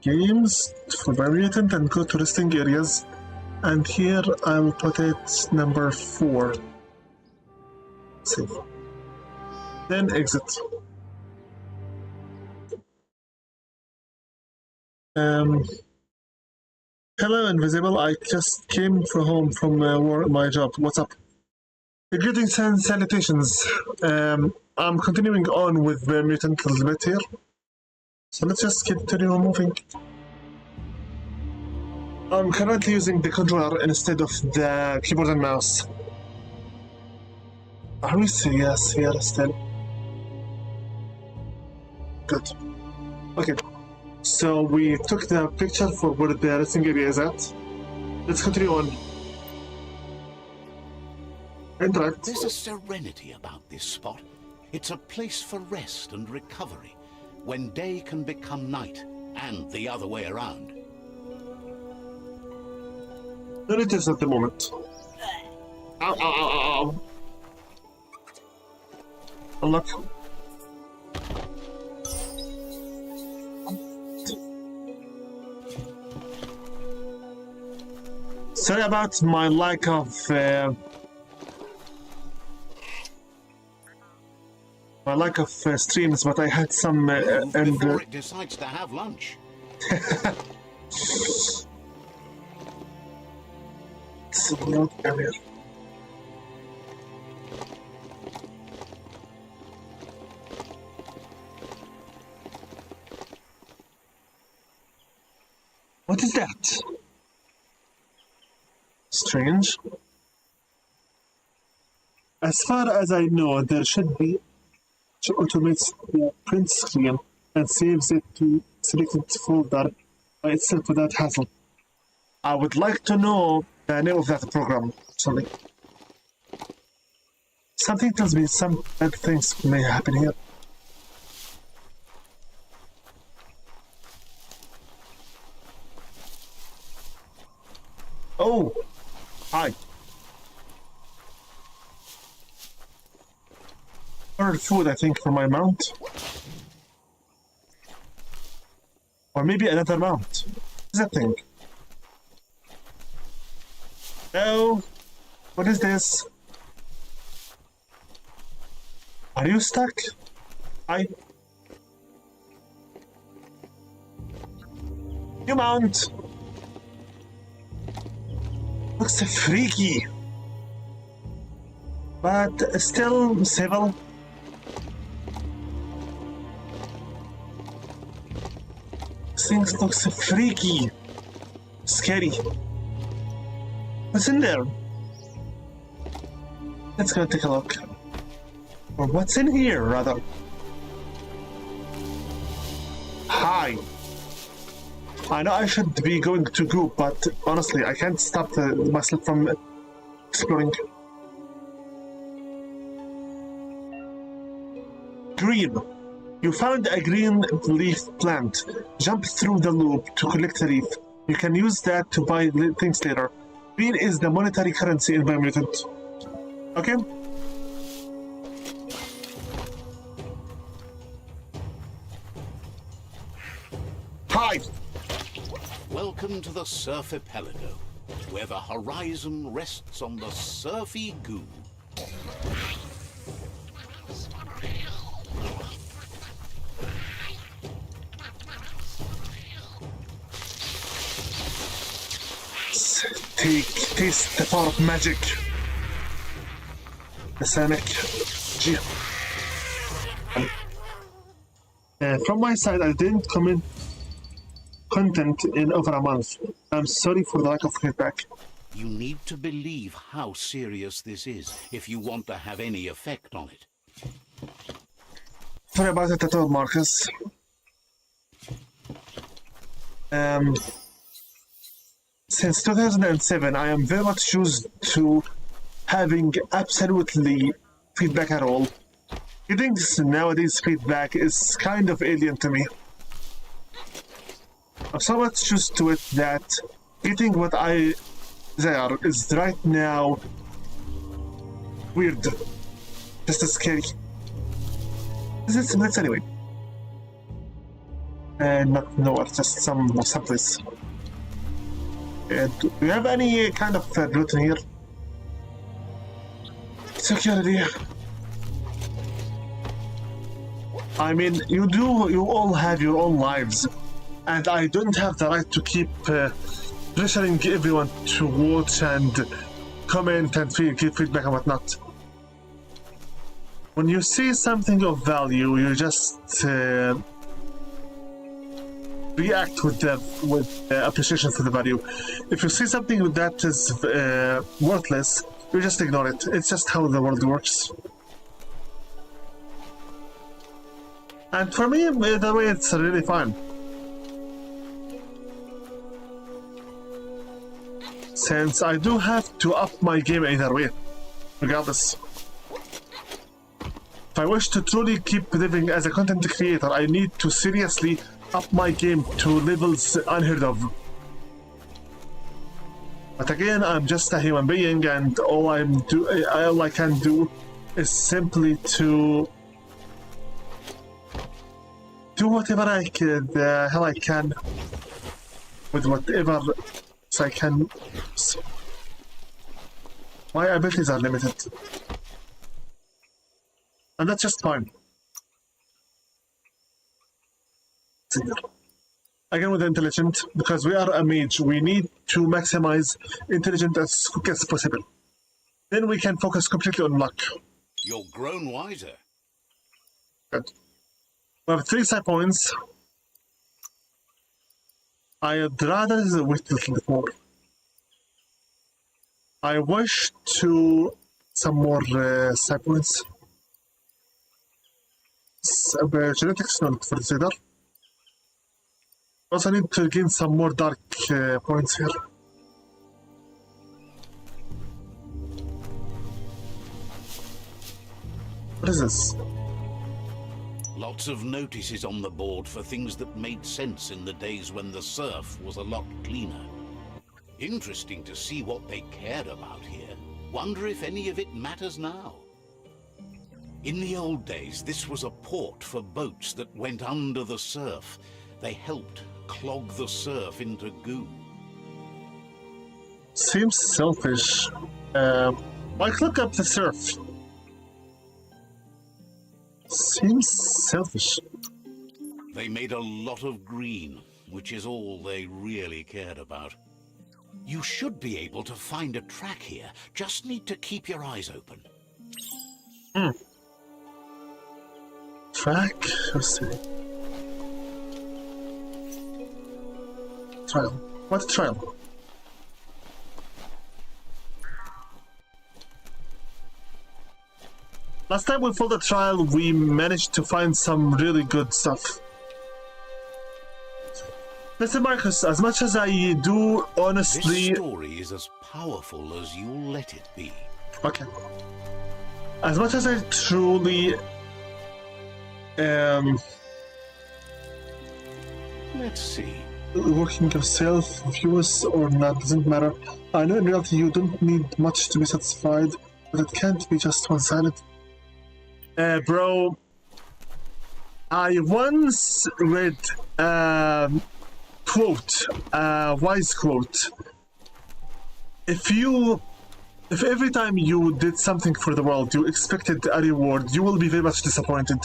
games for Biomutant and go to resting areas. And here I will put it number 4. Save. Then exit. Hello, Invisible. I just came home from my job. What's up? Greetings and salutations. I'm continuing on with Biomutant a little bit here. So let's just continue moving. I'm currently using the controller instead of the keyboard and mouse. Are we serious here still? Good. Okay. So we took the picture for where the resting area is at. Let's continue on. Interact. There's a serenity about this spot. It's a place for rest and recovery, when day can become night, and the other way around. There it is at the moment. Ow, ow, ow, ow, ow. Unlock. Sorry about my lack of streams, but I had some Before it decides to have lunch. What is that? Strange. As far as I know, there should be to automate the print screen and saves it to selected folder by itself without hassle. I would like to know the name of that program, actually. Something tells me some bad things may happen here. Oh! Hi. Ordered food, I think, for my mount. Or maybe another mount. What is that thing? Hello? What is this? Are you stuck? You mount! Looks freaky. But still civil. Things looks freaky. Scary. What's in there? Let's go take a look. Or what's in here, rather? Hi. I know I should be going to go, but honestly, I can't stop myself from exploring. Green. You found a green leaf plant. Jump through the loop to collect the leaf. You can use that to buy things later. Green is the monetary currency in Biomutant. Okay? Hi! Welcome to the Surf Archipelago, where the horizon rests on the surfy goo. Taste the power of magic. Sonic. From my side, I didn't comment content in over a month. I'm sorry for the lack of feedback. You need to believe how serious this is if you want to have any effect on it. Sorry about it at all, Marcus. Since 2007, I am very much used to having absolutely feedback at all. Getting nowadays feedback is kind of alien to me. I'm so much used to it that getting what I desire is right now weird. Just as scary. Is it minutes anyway? Not nowhere, just someplace. Do you have any kind of gluten here? Security. I mean, you all have your own lives, and I don't have the right to keep pressuring everyone to watch and comment and give feedback and whatnot. When you see something of value, you just react with appreciation for the value. If you see something that is worthless, you just ignore it. It's just how the world works. And for me, the way it's really fine. Since I do have to up my game either way, regardless. If I wish to truly keep living as a content creator, I need to seriously up my game to levels unheard of. But again, I'm just a human being, and all I can do is simply to do whatever the hell I can with whatever I can. My abilities are limited, and that's just fine. Again with intelligent, because we are a mage, we need to maximize intelligence as quick as possible. Then we can focus completely on luck. You're grown wiser. Good. We have 3 side points. I'd rather wait a little bit more. I wish to some more side points. Genetics not for this either. Also need to gain some more dark points here. What is this? Lots of notices on the board for things that made sense in the days when the surf was a lot cleaner. Interesting to see what they cared about here. Wonder if any of it matters now. In the old days, this was a port for boats that went under the surf. They helped clog the surf into goo. Seems selfish. Like, look up the surf. Seems selfish. They made a lot of green, which is all they really cared about. You should be able to find a track here. Just need to keep your eyes open. Track? Let's see. Trial. What trial? Last time we followed the trial, we managed to find some really good stuff. Listen, Marcus, as much as I do This honestly... story is as powerful as you'll let it be. Okay. As much as I truly... Let's see. working yourself, viewers or not, doesn't matter. I know in reality you don't need much to be satisfied, but it can't be just one-sided. Bro, I once read a quote, a wise quote. If every time you did something for the world you expected a reward, you will be very much disappointed.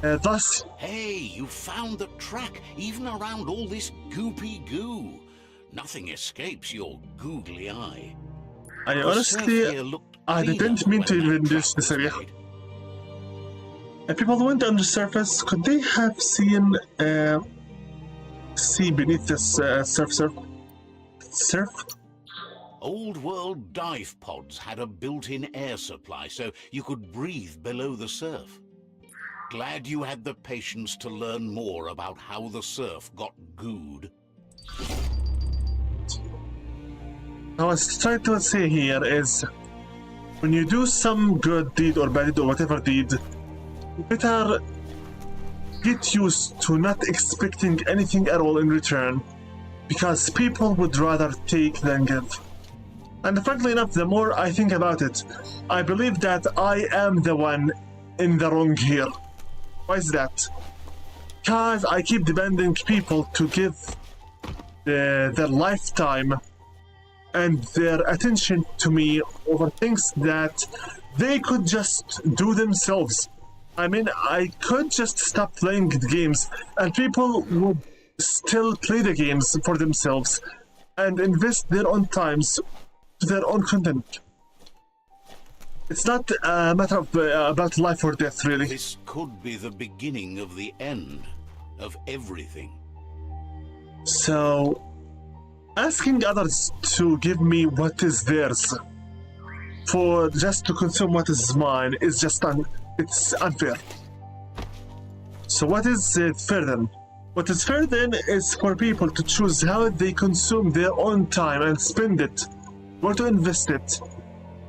Thus, Hey, you found the track, even around all this goopy goo. Nothing escapes your googly eye. I The surf here honestly, looked I cleaner didn't mean when to that even track reach this was area. made. And people who went under the surface, could they have seen sea beneath this surf? Old world dive pods had a built-in air supply, so you could breathe below the surf. Glad you had the patience to learn more about how the surf got gooed. Now, what I was trying to say here is, when you do some good deed or bad deed or whatever deed, you better get used to not expecting anything at all in return, because people would rather take than give. And frankly enough, the more I think about it, I believe that I am the one in the wrong here. Why is that? Because I keep demanding people to give their lifetime and their attention to me over things that they could just do themselves. I mean, I could just stop playing the games and people would still play the games for themselves and invest their own times to their own content. It's not a matter of about life or death, really. This could be the beginning of the end of everything. So, asking others to give me what is theirs for just to consume what is mine is just it's unfair. So what is fair then? What is fair then is for people to choose how they consume their own time and spend it, where to invest it,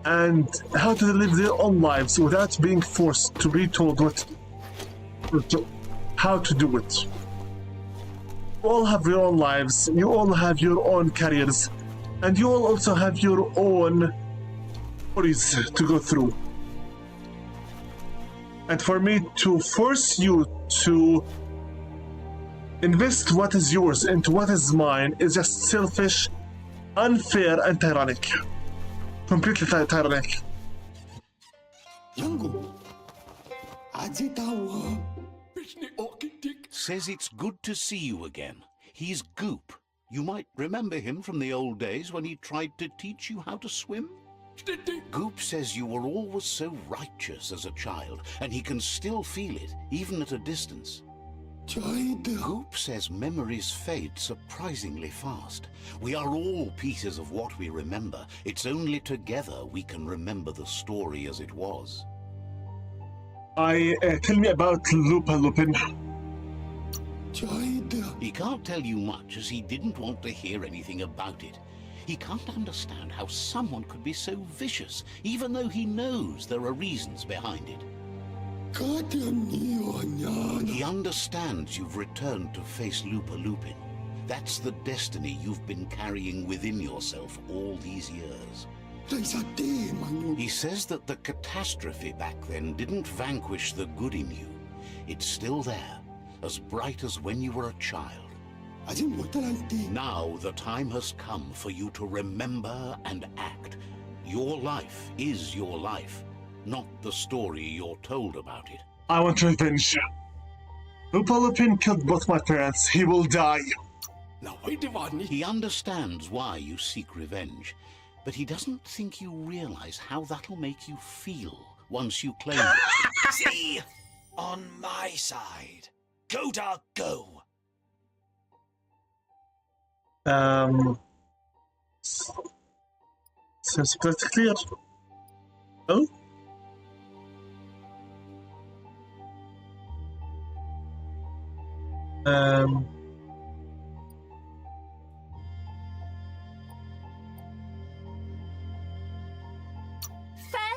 and how to live their own lives without being forced to be told how to do it. You all have your own lives, you all have your own careers, and you all also have your own stories to go through. And for me to force you to invest what is yours into what is mine is just selfish, unfair, and tyrannic. Completely tyrannic. Yango, Azetawa. Says it's good to see you again. He's Goop. You might remember him from the old days when he tried to teach you how to swim. Goop says you were always so righteous as a child, and he can still feel it, even at a distance. Goop says memories fade surprisingly fast. We are all pieces of what we remember. It's only together we can remember the story as it was. Tell me about Lupin. He can't tell you much as he didn't want to hear anything about it. He can't understand how someone could be so vicious, even though he knows there are reasons behind it. He understands you've returned to face Lupin. That's the destiny you've been carrying within yourself all these years. He says that the catastrophe back then didn't vanquish the good in you. It's still there, as bright as when you were a child. Now the time has come for you to remember and act. Your life is your life, not the story you're told about it. I want revenge. Lupin killed both my parents. He will die. He understands why you seek revenge, but he doesn't think you realize how that'll make you feel once you claim it. See? On my side. Go, dog, go. Seems pretty clear. Oh?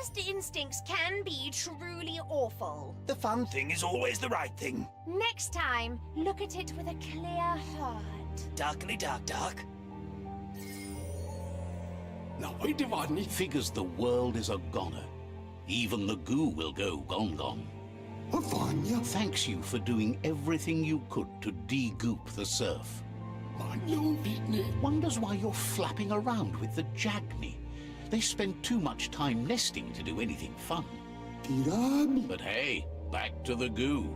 first instincts can be truly awful. The fun thing is always the right thing. Next time, look at it with a clear heart. Darkly dark. Now wait a minute. Figures the world is a goner. Even the goo will go gone. Vanya, Thanks you for doing everything you could to de-goop the surf. my no Whitney. Wonders why you're flapping around with the Jagni. They spend too much time nesting to do anything fun. Tirami, But hey, back to the goo.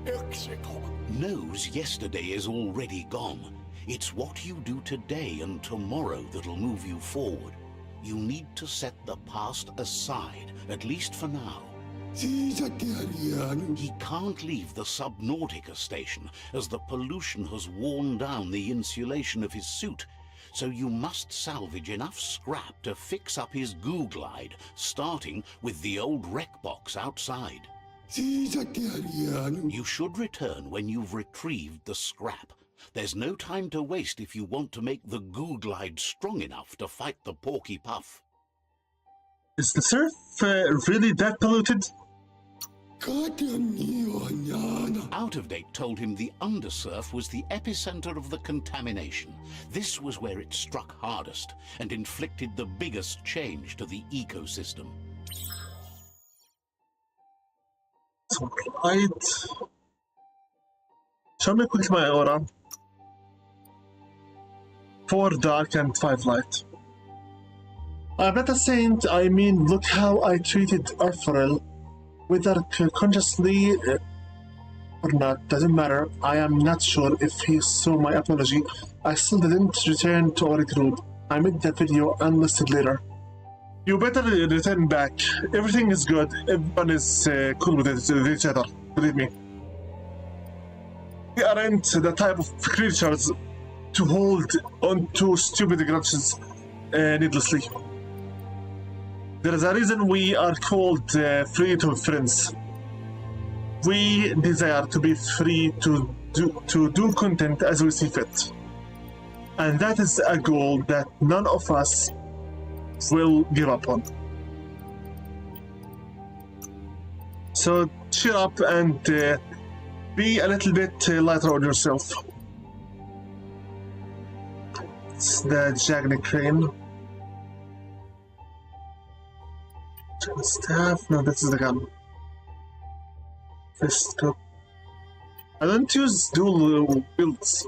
Mexico. Knows yesterday is already gone. It's what you do today and tomorrow that'll move you forward. You need to set the past aside, at least for now. Italiano. He can't leave the Subnautica station, as the pollution has worn down the insulation of his suit. So you must salvage enough scrap to fix up his goo glide, starting with the old wreck box outside. Italiano. You should return when you've retrieved the scrap. There's no time to waste if you want to make the goo glide strong enough to fight the Porky Puff. Is the surf really that polluted? Out of Date told him the undersurf was the epicenter of the contamination. This was where it struck hardest and inflicted the biggest change to the ecosystem. Light. Show me quickly my aura. 4 dark and 5 light. I'm not a saint, I mean, look how I treated Arthurel. Whether consciously or not, doesn't matter. I am not sure if he saw my apology. I still didn't return to our group. I made that video unlisted later. You better return back. Everything is good. Everyone is cool with each other. Believe me. We aren't the type of creatures to hold on to stupid grudges needlessly. There is a reason we are called free to friends. We desire to be free to do content as we see fit. And that is a goal that none of us will give up on. So cheer up and be a little bit lighter on yourself. It's the Jagni crane. Staff? No, this is the gun. Fist cup. I don't use dual builds.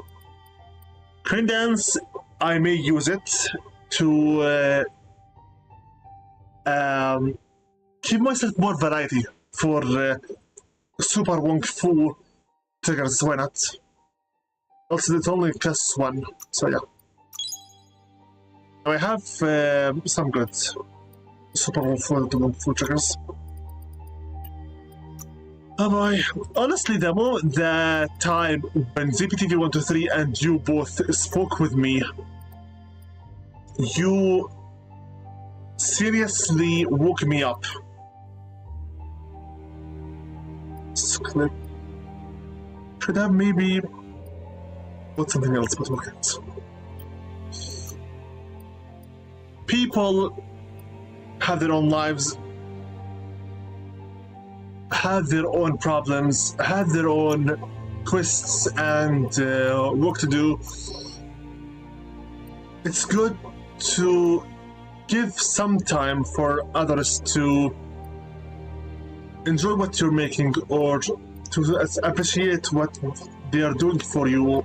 Crane dance, I may use it to give myself more variety for super wonk fu triggers. Why not? Also, it's only plus 1, so yeah. I have some good super wonk fu triggers. Oh boy, honestly, the time when ZPTV123 and you both spoke with me, you seriously woke me up. Click. Should have maybe put something else, but look at. People have their own lives, have their own problems, have their own quests and work to do. It's good to give some time for others to enjoy what you're making or to appreciate what they are doing for you.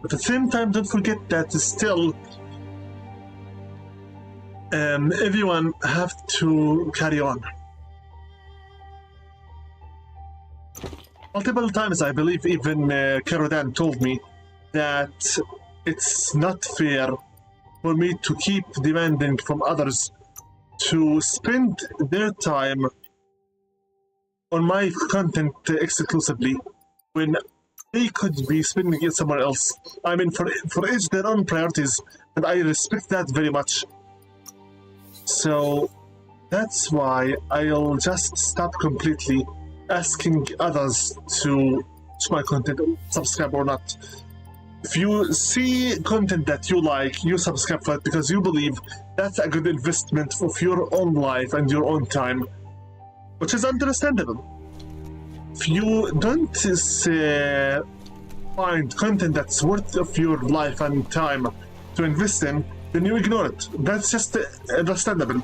At the same time, don't forget that still everyone have to carry on. Multiple times, I believe even Kerodan told me that it's not fair for me to keep demanding from others to spend their time on my content exclusively when they could be spending it somewhere else. I mean, for each their own priorities, and I respect that very much. So that's why I'll just stop completely asking others to watch my content, subscribe or not. If you see content that you like, you subscribe for it because you believe that's a good investment of your own life and your own time, which is understandable. If you don't find content that's worth of your life and time to invest in, then you ignore it. That's just understandable.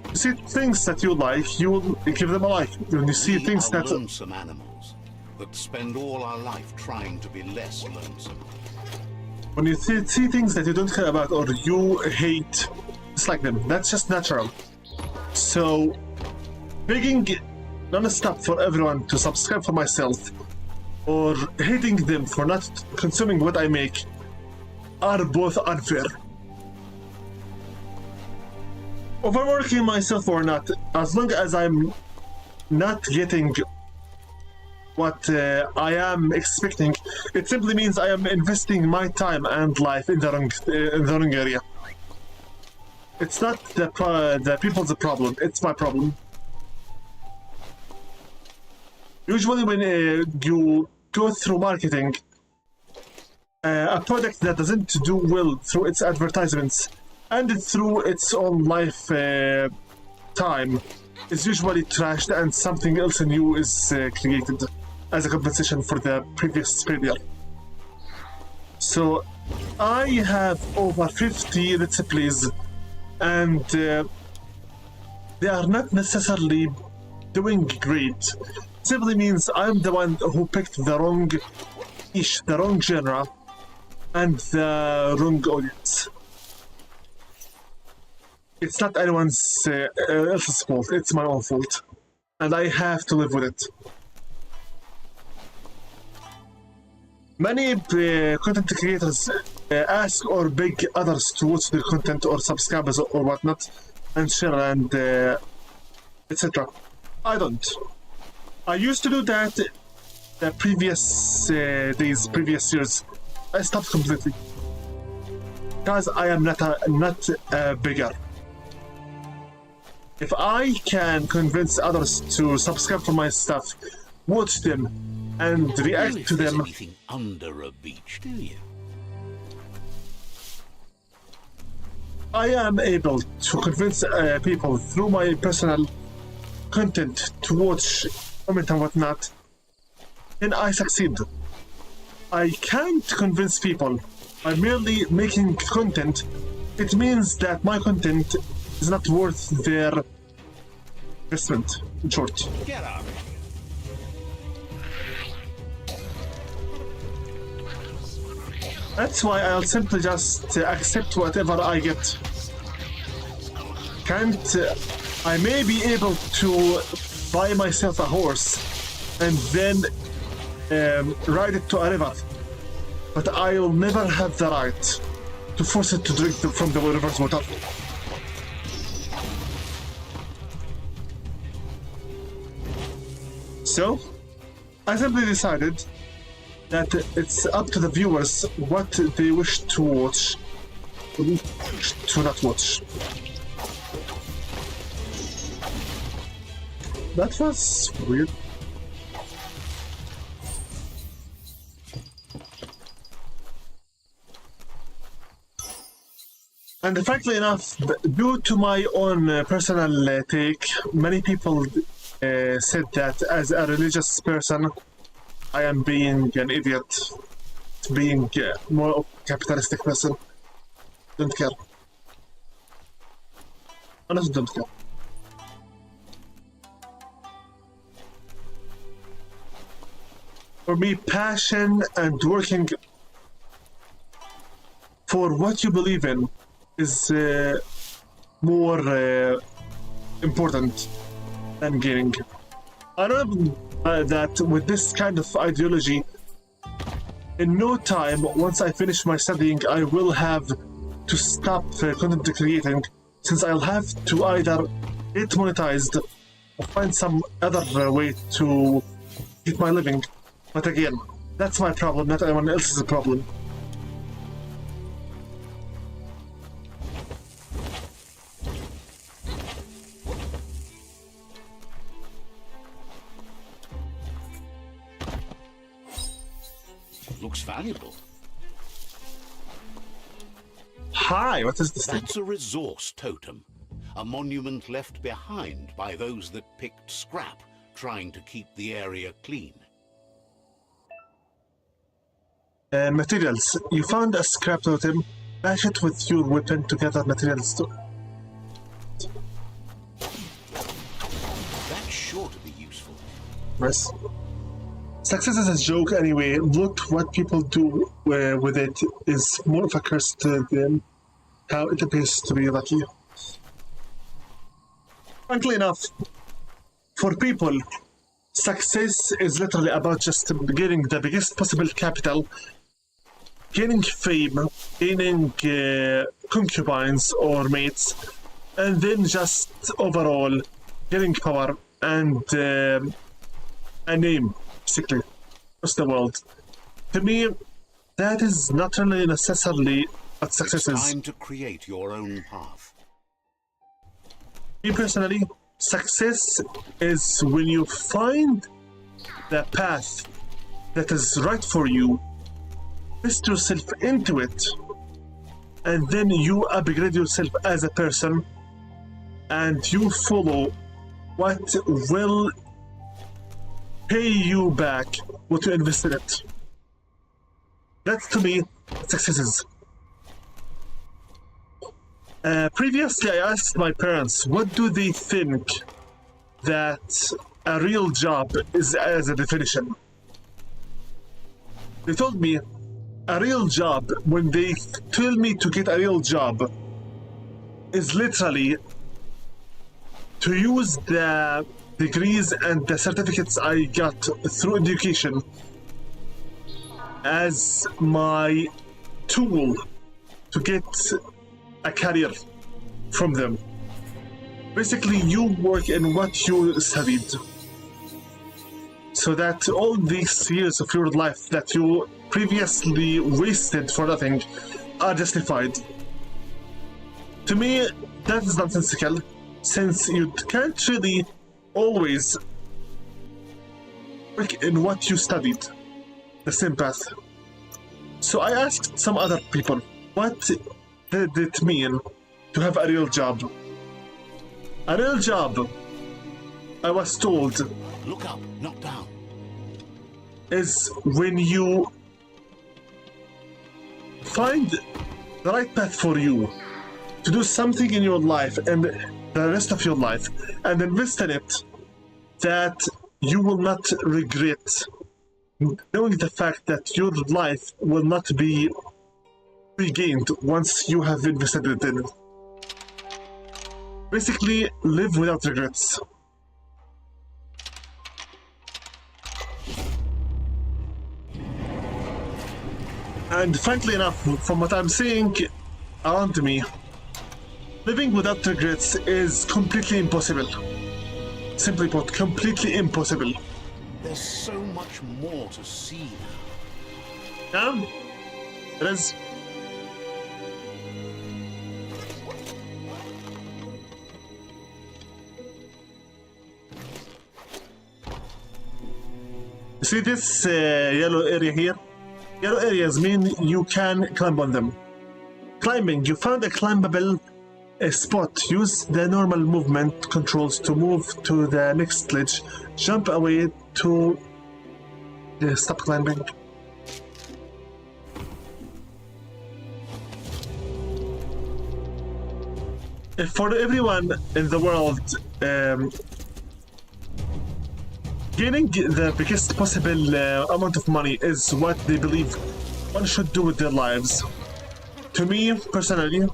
You see things that you like, you will give them a like. When you see We things are that lonesome animals that spend all our life trying to be less lonesome. when you see things that you don't care about or you hate, dislike them. That's just natural. So, begging non-stop for everyone to subscribe for myself or hating them for not consuming what I make are both unfair. Overworking myself or not, as long as I'm not getting what I am expecting, it simply means I am investing my time and life in the wrong area. It's not the people's problem, it's my problem. Usually when you go through marketing, a product that doesn't do well through its advertisements and through its own life time is usually trashed and something else new is created as a compensation for the previous failure. So I have over 50 recipes and they are not necessarily doing great. Simply means I'm the one who picked the wrong niche, the wrong genre, and the wrong audience. It's not anyone's else's fault, it's my own fault. And I have to live with it. Many content creators ask or beg others to watch their content or subscribers or whatnot and share and etc. I don't. I used to do that the previous days, previous years. I stopped completely because I am not a beggar. If I can convince others to subscribe for my stuff, watch them, and react to them, Anything under a beach, do you? I am able to convince people through my personal content to watch, comment, and whatnot, then I succeed. I can't convince people by merely making content. It means that my content is not worth their investment, in short. Get out of here. That's why I'll simply just accept whatever I get. Can't... I may be able to buy myself a horse and then ride it to a river, but I'll never have the right to force it to drink from the river's water. So, I simply decided that it's up to the viewers what they wish to watch, to not watch. That was weird. And frankly enough, due to my own personal take, many people said that as a religious person, I am being an idiot, being more of a capitalistic person. Don't care. Honestly, don't care. For me, passion and working for what you believe in is more important than gaining. I know that with this kind of ideology, in no time, once I finish my studying, I will have to stop content creating, since I'll have to either get monetized or find some other way to get my living. But again, that's my problem, not anyone else's problem. Looks valuable. Hi, what is this thing? That's a resource totem, a monument left behind by those that picked scrap, trying to keep the area clean. Materials. You found a scrap totem. Bash it with your weapon to gather materials too. That's sure to be useful. Yes. Success is a joke anyway. Look what people do with it is more of a curse to them. How it appears to be lucky. Frankly enough, for people, success is literally about just getting the biggest possible capital, gaining fame, gaining concubines or mates, and then just overall getting power and a name, basically, across the world. To me, that is not really necessarily what success It's is. time to create your own path. Me personally, success is when you find the path that is right for you, invest yourself into it, and then you upgrade yourself as a person, and you follow what will pay you back what you invested in it. That's to me what success is. Previously, I asked my parents, what do they think that a real job is as a definition? They told me a real job, when they tell me to get a real job, is literally to use the degrees and the certificates I got through education as my tool to get a career from them. Basically, you work in what you studied, so that all these years of your life that you previously wasted for nothing are justified. To me, that is nonsensical, since you can't really always work in what you studied, the same path. So I asked some other people, what did it mean to have a real job? A real job, I was told, Look up, not down. is when you find the right path for you to do something in your life and the rest of your life and invest in it that you will not regret, knowing the fact that your life will not be regained once you have invested it in it. Basically, live without regrets. And frankly enough, from what I'm seeing around me, living without regrets is completely impossible. Simply put, completely impossible. There's so much more to see now. Yeah, it is. You see this yellow area here? Yellow areas mean you can climb on them. Climbing, you found a climbable spot. Use the normal movement controls to move to the next ledge. Jump away to stop climbing. For everyone in the world, gaining the biggest possible amount of money is what they believe one should do with their lives. To me, personally,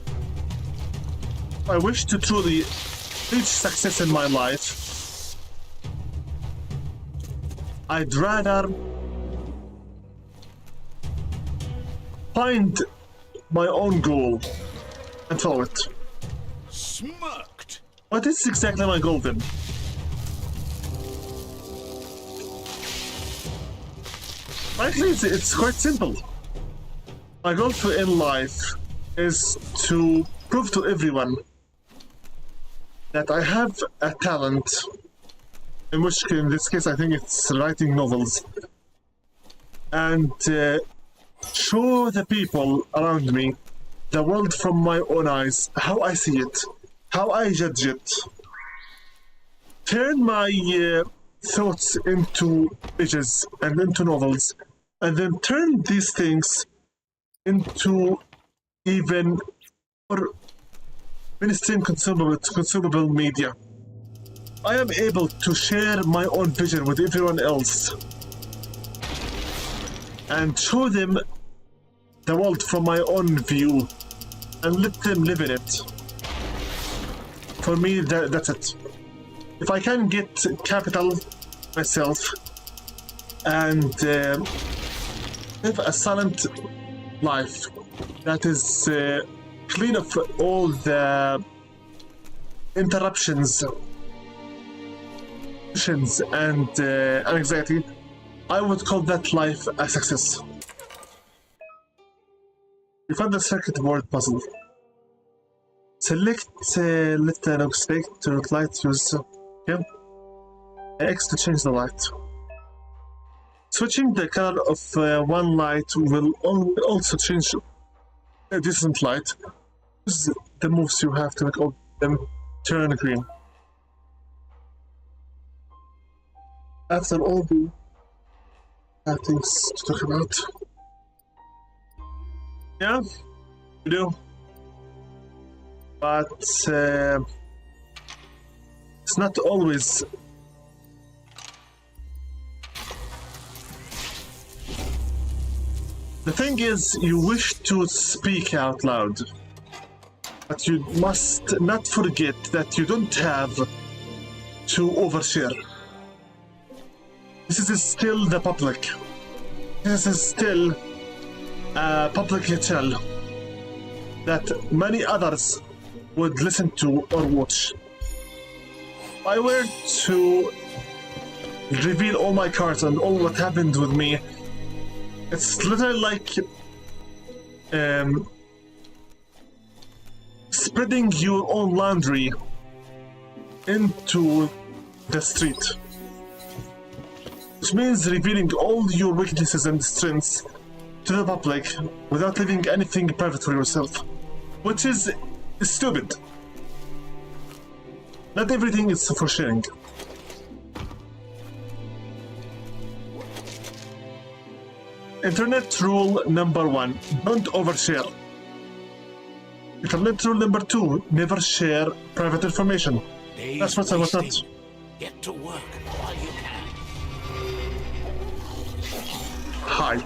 I wish to truly reach success in my life. I'd rather find my own goal and follow it. Smirked! What is exactly my goal then? Frankly, it's quite simple. My goal in life is to prove to everyone that I have a talent, in which in this case I think it's writing novels, and show the people around me the world from my own eyes, how I see it, how I judge it. Turn my thoughts into pages and into novels, and then turn these things into even more mainstream consumable media. I am able to share my own vision with everyone else and show them the world from my own view and let them live in it. For me, that's it. If I can get capital myself and live a silent life that is clean of all the interruptions and anxiety, I would call that life a success. We found the circuit board puzzle. Select left analog stick to light use. Okay. X to change the light. Switching the color of one light will also change a different light. Use the moves you have to make all them turn green. After all the things to talk about. Yeah, we do. But it's not always. The thing is, you wish to speak out loud, but you must not forget that you don't have to overshare. This is still the public. This is still a public hotel that many others would listen to or watch. If I were to reveal all my cards and all what happened with me, it's literally like spreading your own laundry into the street. Which means revealing all your weaknesses and strengths to the public without leaving anything private for yourself. Which is stupid. Not everything is for sharing. Internet rule number 1, don't overshare. Internet rule number 2, never share private information. That's what I was not. Get to work while you can. Hi.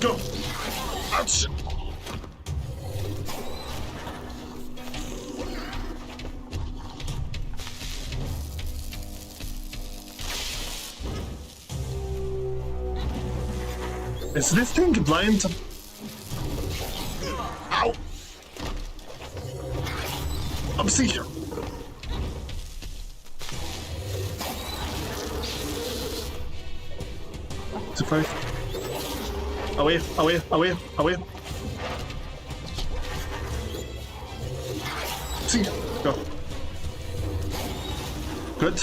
Go. Ouch. Is this thing blind? Ow! Upsie! Surprise. Away, away, away, away. See, go. Good.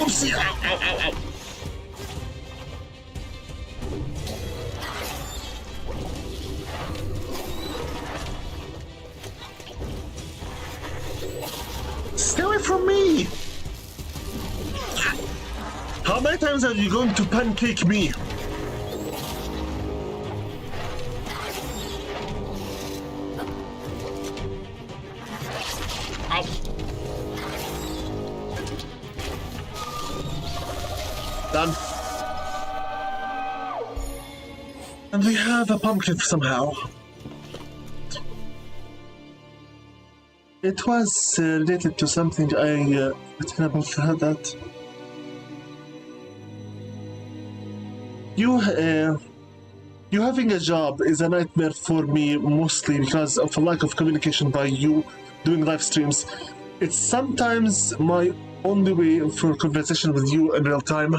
Oopsie! Ow, ow, ow, ow. Stay away from me! How many times are you going to pancake me? Ow. Done. And we have a pumpkin somehow. It was related to something I written about that. You having a job is a nightmare for me, mostly because of a lack of communication by you doing live streams. It's sometimes my only way for conversation with you in real time.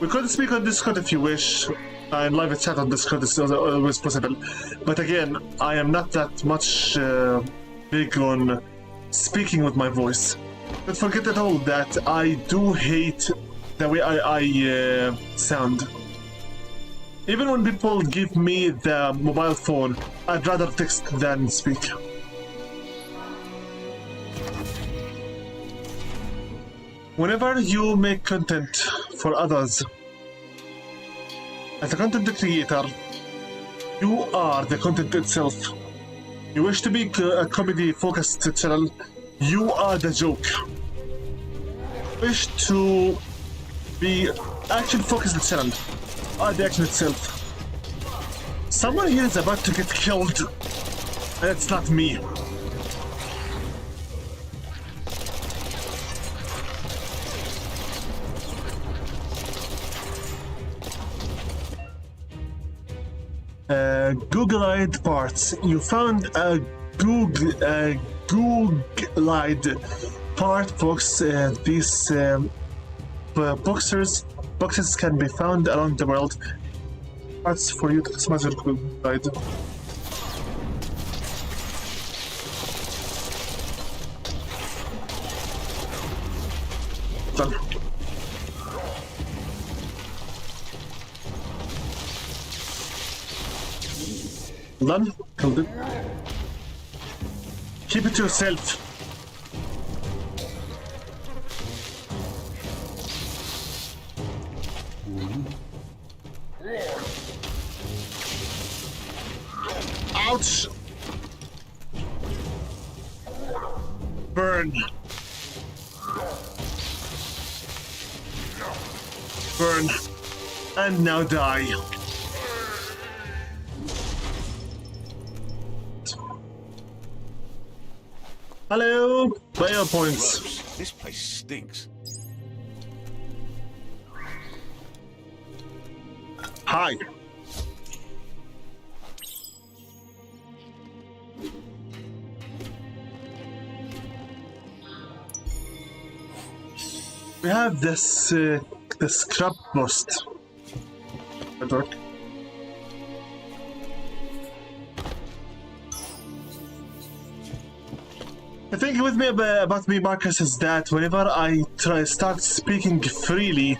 We could speak on Discord if you wish, and live chat on Discord is always possible. But again, I am not that much big on speaking with my voice. But forget it all that I do hate the way I sound. Even when people give me the mobile phone, I'd rather text than speak. Whenever you make content for others, as a content creator, you are the content itself. You wish to be a comedy-focused channel, you are the joke. Wish to be action-focused channel, are the action itself. Someone here is about to get killed, and it's not me. Google-eyed parts. You found a Google-eyed part box. These boxes can be found around the world. Parts for you to customize your Google-eyed. Done. Done. Killed it. Keep it to yourself. Ouch! Burn. Burn. And now die. Hello, bio points. Gross. This place stinks. Hi. We have this the scrap bust. That work? The thing with me about me, Marcus, is that whenever I start speaking freely,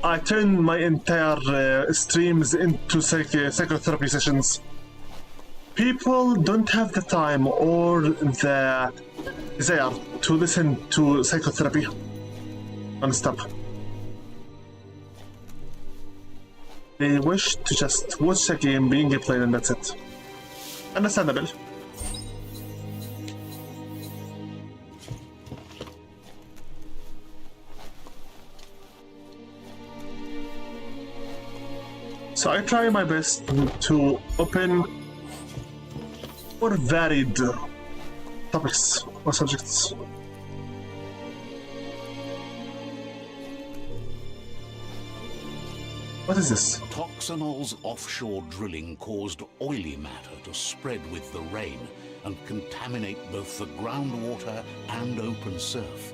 I turn my entire streams into psychotherapy sessions. People don't have the time or the desire to listen to psychotherapy non-stop. They wish to just watch a game being played and that's it. Understandable. So I try my best to open more varied topics or subjects. What is this? Toxanol's offshore drilling caused oily matter to spread with the rain and contaminate both the groundwater and open surf.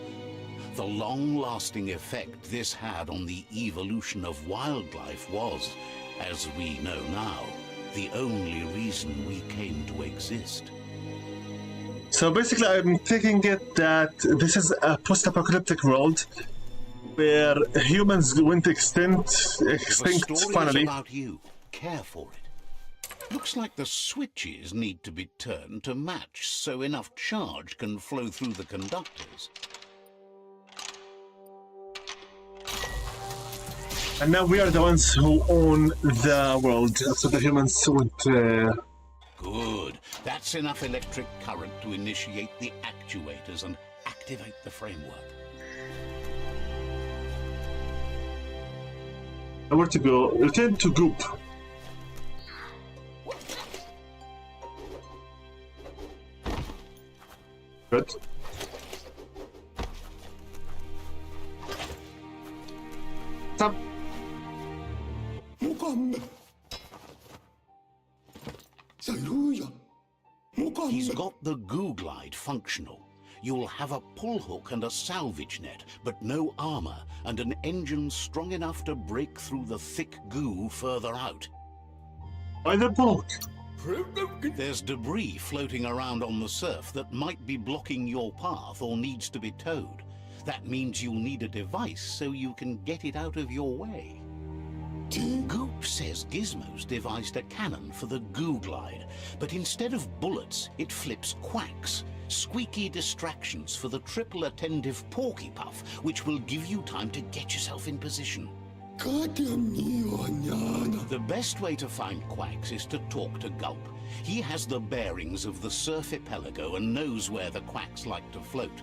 The long-lasting effect this had on the evolution of wildlife was, as we know now, the only reason we came to exist. So basically I'm taking it that this is a post-apocalyptic world where humans went extinct finally. About you. Care for it. Looks like the switches need to be turned to match so enough charge can flow through the conductors. And now we are the ones who own the world, so the humans went... Good. That's enough electric current to initiate the actuators and activate the framework. Where to go? Return to Goop. Good. Stop. Mukamme. Sairuja. Mukamme. He's got the Googlide functional. You'll have a pull hook and a salvage net, but no armor, and an engine strong enough to break through the thick goo further out. Why the bulk? There's debris floating around on the surf that might be blocking your path or needs to be towed. That means you'll need a device so you can get it out of your way. Goop says Gizmo's devised a cannon for the goo glide, but instead of bullets, it flips quacks, squeaky distractions for the triple attentive porky puff, which will give you time to get yourself in position. The best way to find quacks is to talk to Gulp. He has the bearings of the surf archipelago and knows where the quacks like to float.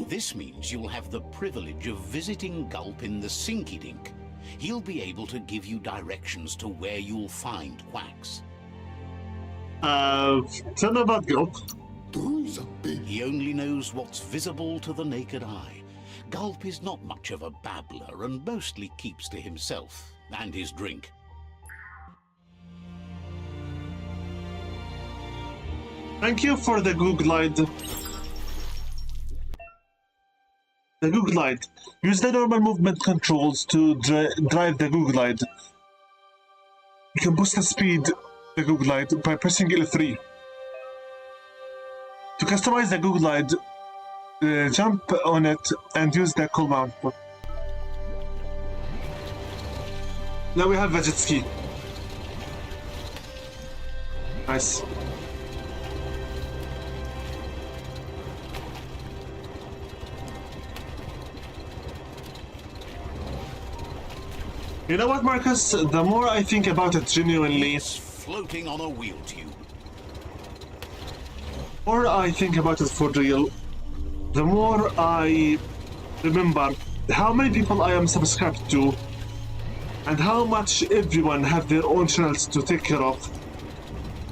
This means you'll have the privilege of visiting Gulp in the Sinky Dink. He'll be able to give you directions to where you'll find quacks. Tell me about Gulp. He only knows what's visible to the naked eye. Gulp is not much of a babbler and mostly keeps to himself and his drink. Thank you for the Goo Glide. The Goo Glide. Use the normal movement controls to drive the Goo Glide. You can boost the speed of the Goo Glide by pressing L3. To customize the Goo Glide, jump on it and use the cool mount. Now we have a jet ski. Nice. You know what, Marcus? The more I think about it genuinely, It's floating on a wheel tube. or I think about it for real, the more I remember how many people I am subscribed to and how much everyone have their own channels to take care of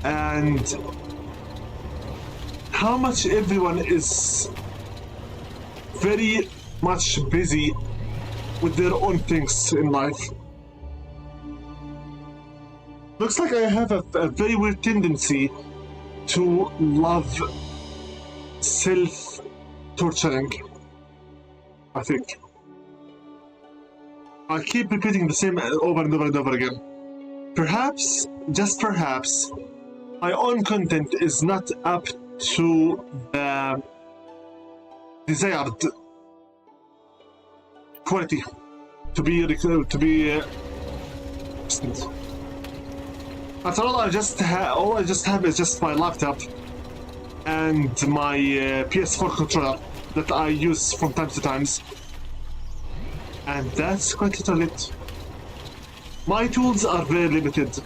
and how much everyone is very much busy with their own things in life. Looks like I have a very weird tendency to love self-torturing, I think. I keep repeating the same over and over and over again. Perhaps, just perhaps, my own content is not up to the desired quality to be after all, all I just have is just my laptop and my PS4 controller that I use from time to time, and that's quite literally it. My tools are very limited,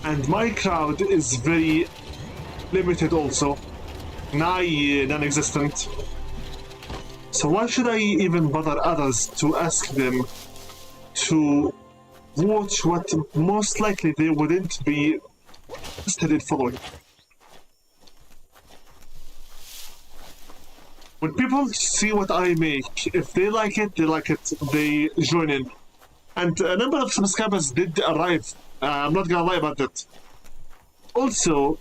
and my crowd is very limited also, non-existent. So why should I even bother others to ask them to watch what most likely they wouldn't be interested in following? When people see what I make, if they like it, they join in. And a number of subscribers did arrive. I'm not gonna lie about that. Also,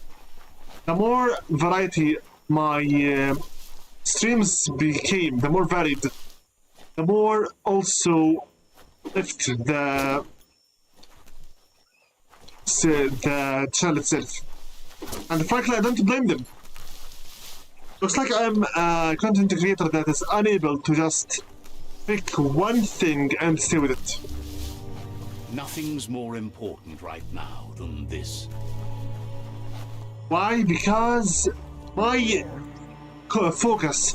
the more variety my streams became, the more varied, the more also lift the channel itself. And frankly, I don't blame them. Looks like I'm a content creator that is unable to just pick one thing and stay with it. Nothing's more important right now than this. Why? Because my focus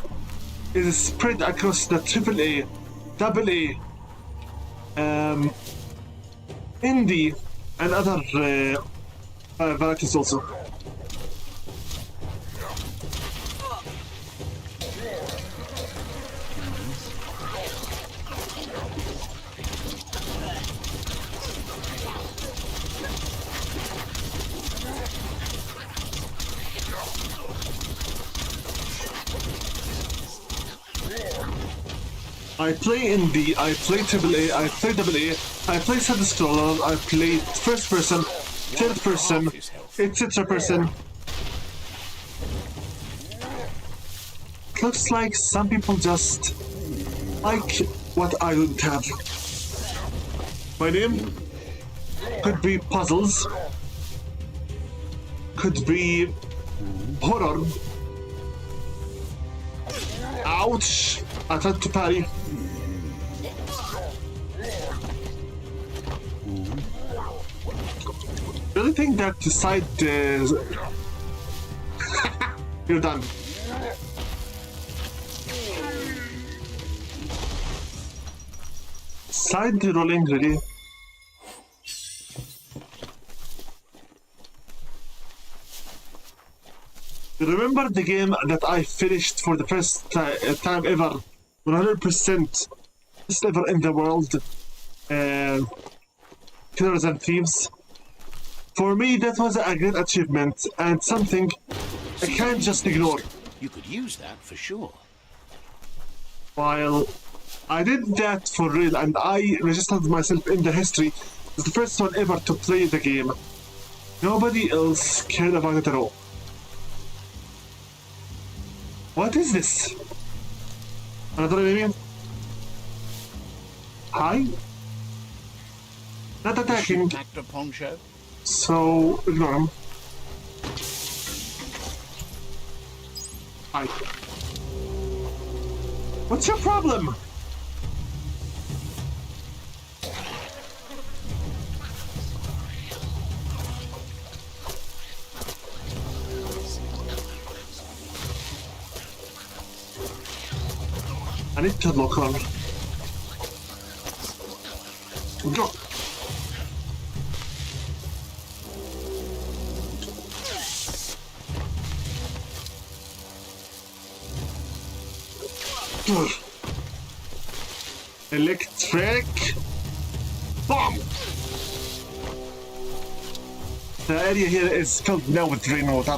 is spread across the AAA, AA, indie, and other varieties also. I play indie, I play AAA, I play AA, I play side-scroller, I play first person, third person, etc. person. looks like some people just like what I don't have. My name could be puzzles, could be horror. Ouch! I tried to parry. Really think that the side you're done. Side rolling, really. Remember the game that I finished for the first time ever, 100% best ever in the world, Killers and Thieves? For me, that was a great achievement and something I can't just ignore. You could use that for sure. While I did that for real and I registered myself in the history as the first one ever to play the game, nobody else cared about it at all. What is this? Another enemy? Hi? Not attacking, Actor Poncho? so ignore him. Hi. What's your problem? I need to look on. Go. Electric bomb. The area here is filled now with rainwater.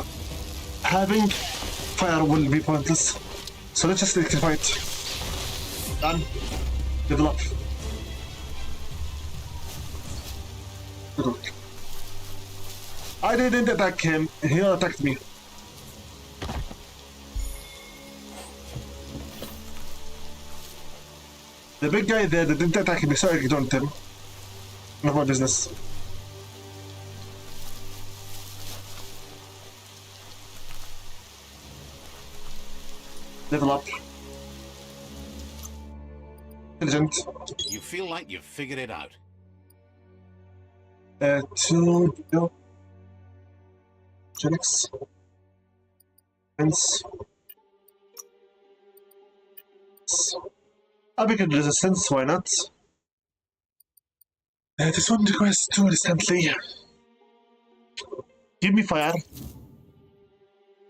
Having fire will be pointless, so let's just electrify it. Done. Develop. Good work. I didn't attack him, he attacked me. The big guy there that didn't attack me, so I ignored him. None of my business. Level up. Intelligent. You feel like you've figured it out. Two, Genix. Fence. I'll begin resistance, why not? This one requires two instantly. Give me fire.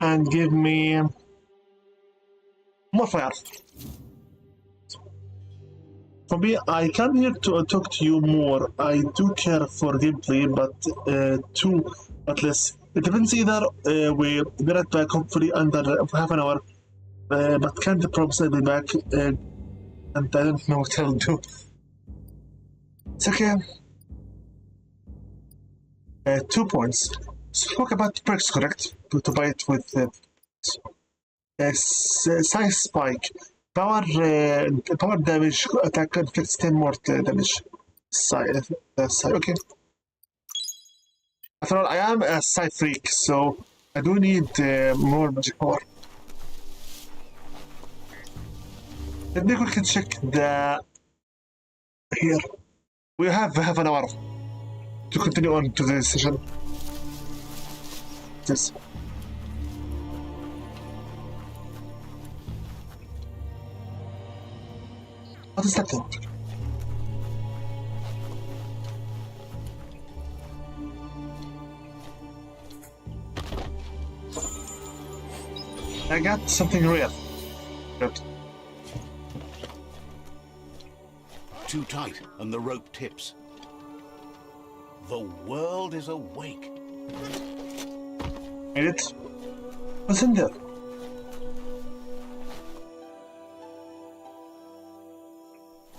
And give me more fire. For me, I come here to talk to you more. I do care for gameplay, but but less. It depends either we be right back, hopefully under half an hour. But can't promise I'll be back, and I don't know what I'll do. It's okay. 2 points. Spoke about perks, correct? To buy it with size spike. Power damage, attack inflicts 10 more damage. Side, okay. After all, I am a side freak, so I do need more magic power. Let me quickly check the... Here. We have half an hour to continue on to the session. Yes. What is that thing? I got something real. Good. Too tight, and the rope tips. The world is awake. Made it? What's in there?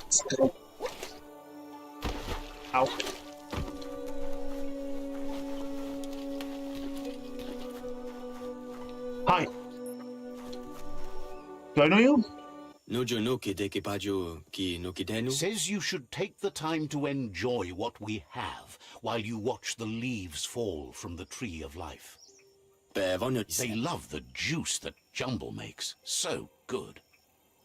Still. Ow. Hi. Do I know you? Nojo no kideke pajo ki no kidenu. Says you should take the time to enjoy what we have while you watch the leaves fall from the tree of life. They love the juice that Jumble makes. So good.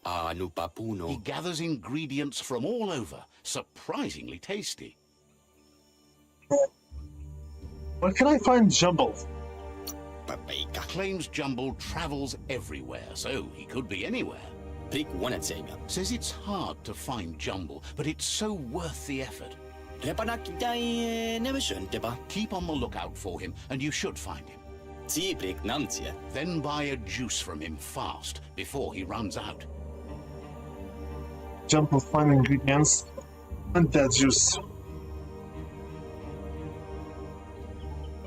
No papuno. He gathers ingredients from all over. Surprisingly tasty. Where can I find Jumble? Papayka. Claims Jumble travels everywhere, so he could be anywhere. Prick one at saying. Says it's hard to find Jumble, but it's so worth the effort. Repanakidai never shouldn't ba. Keep on the lookout for him, and you should find him. See prick namtia. Then buy a juice from him fast, before he runs out. Jumble, find ingredients, and that juice.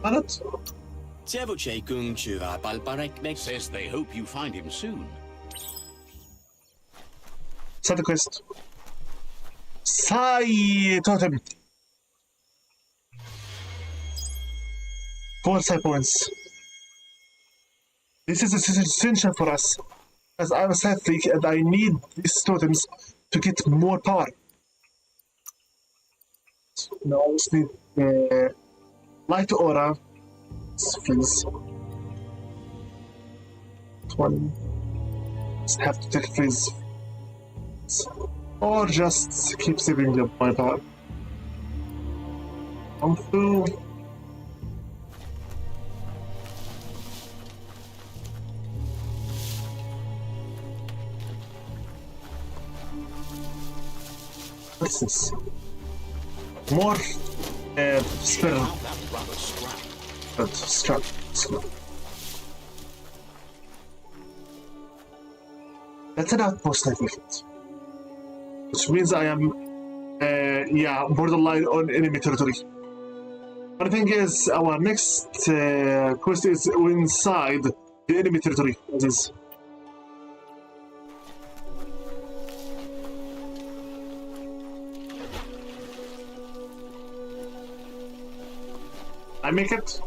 Got it? Sevo kung chuva palparek next. Says they hope you find him soon. Side quest. Sai totem. 4 side points. This is essential for us, as I'm a side freak and I need these totems to get more power. Now I just need light aura. Freeze. 20. Just have to take freeze. Or just keep saving up my power. Come through. What's this? More spell. Out that rubber scrap. But strap. That's an outpost, I think. Which means I am, borderline on enemy territory. But the thing is, our next quest is inside the enemy territory. It is. I make it.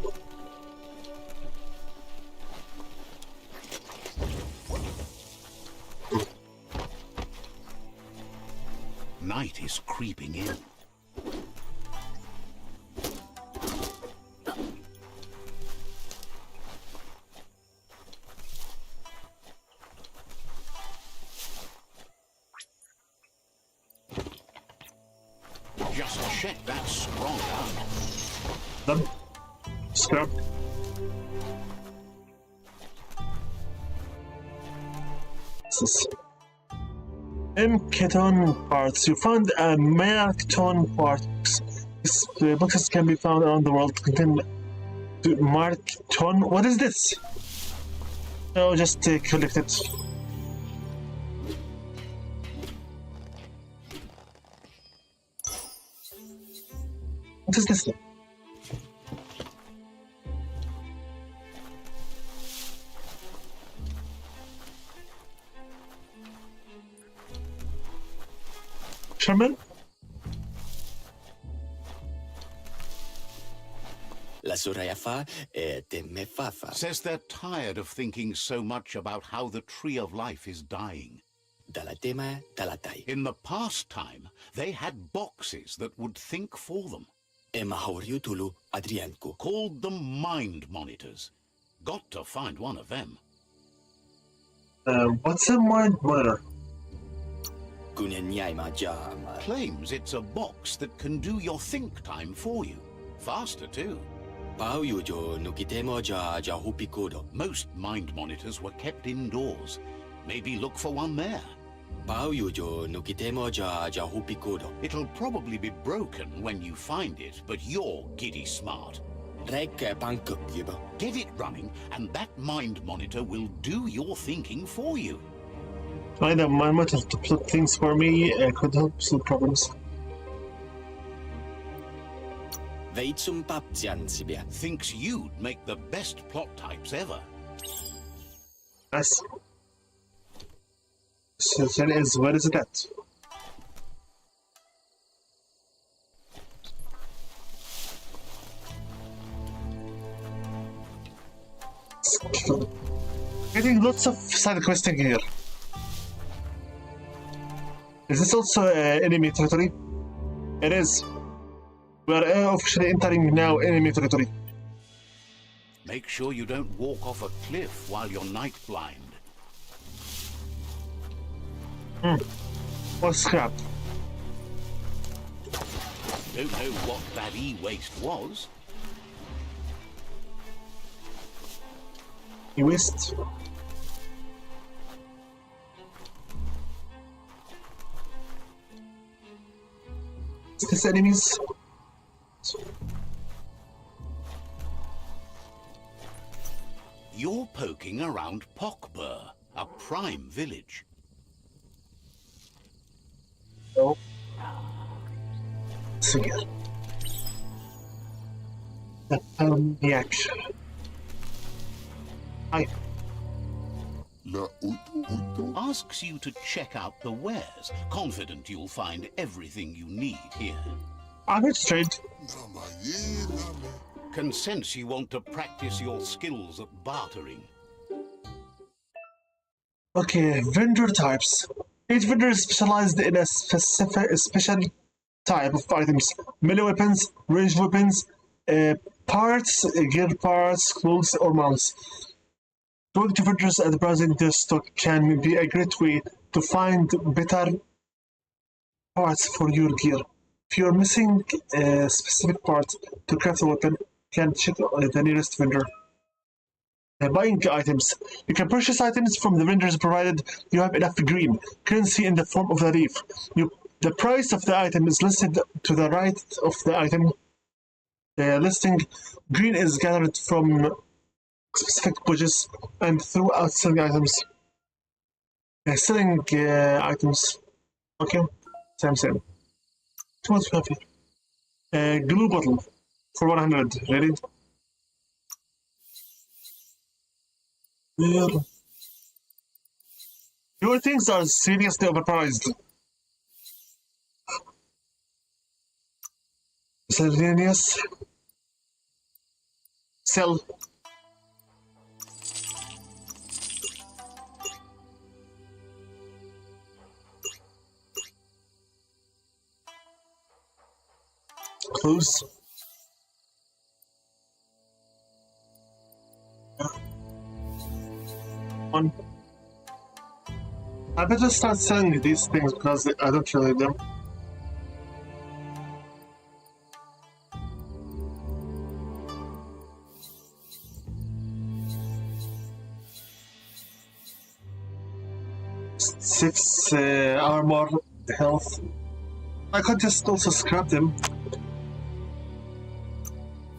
Night is creeping in. Just check that strong arm. Done. Scrap. This is Keton parts. You found a Markton parts. These boxes can be found around the world. Contain Markton. What is this? Oh, just collect it. What is this thing? Sherman? La Sorayafa te mefafa. Says they're tired of thinking so much about how the tree of life is dying. Dalatema dalatai. In the past time, they had boxes that would think for them, Emahauriutulu Adrianko. called them mind monitors. Got to find one of them. What's a mind monitor? Gunenyaima jama. Claims it's a box that can do your think time for you. Faster, too. Pauyujo nukitemo ja hupikodo. Most mind monitors were kept indoors. Maybe look for one there. Pauyujo nukitemo ja hupikodo. It'll probably be broken when you find it, but you're giddy smart. Rek pankukiba. Get it running, and that mind monitor will do your thinking for you. Find a mind monitor to plot things for me could help solve problems. Veitsum papzian sibia. Thinks you'd make the best plot types ever. Nice. So then is where is it at? Getting lots of side questing here. Is this also enemy territory? It is. We are officially entering now enemy territory. Make sure you don't walk off a cliff while you're night blind. Or scrap. Don't know what that e-waste was. E-waste. Is this enemies? You're poking around Pokbur, a prime village. No. Singer. Yak. Hi. Asks you to check out the wares, confident you'll find everything you need here. I'm here to trade. Can sense you want to practice your skills at bartering. Okay, vendor types. Each vendor is specialized in a special type of items. Melee weapons, ranged weapons, parts, gear parts, clothes, or mounts. Talking to vendors and browsing their stock can be a great way to find better parts for your gear. If you're missing a specific part to craft a weapon, you can check the nearest vendor. Buying items. You can purchase items from the vendors provided you have enough green currency in the form of the leaf. The price of the item is listed to the right of the item listing. Green is gathered from specific budgets and throughout selling items. Selling items. Okay, same. Too much coffee. Glue bottle for 100. Ready? Your things are seriously overpriced. Miscellaneous. Sell. Close. One. I better start selling these things because I don't really need them. Six armor, health. I could just also scrap them.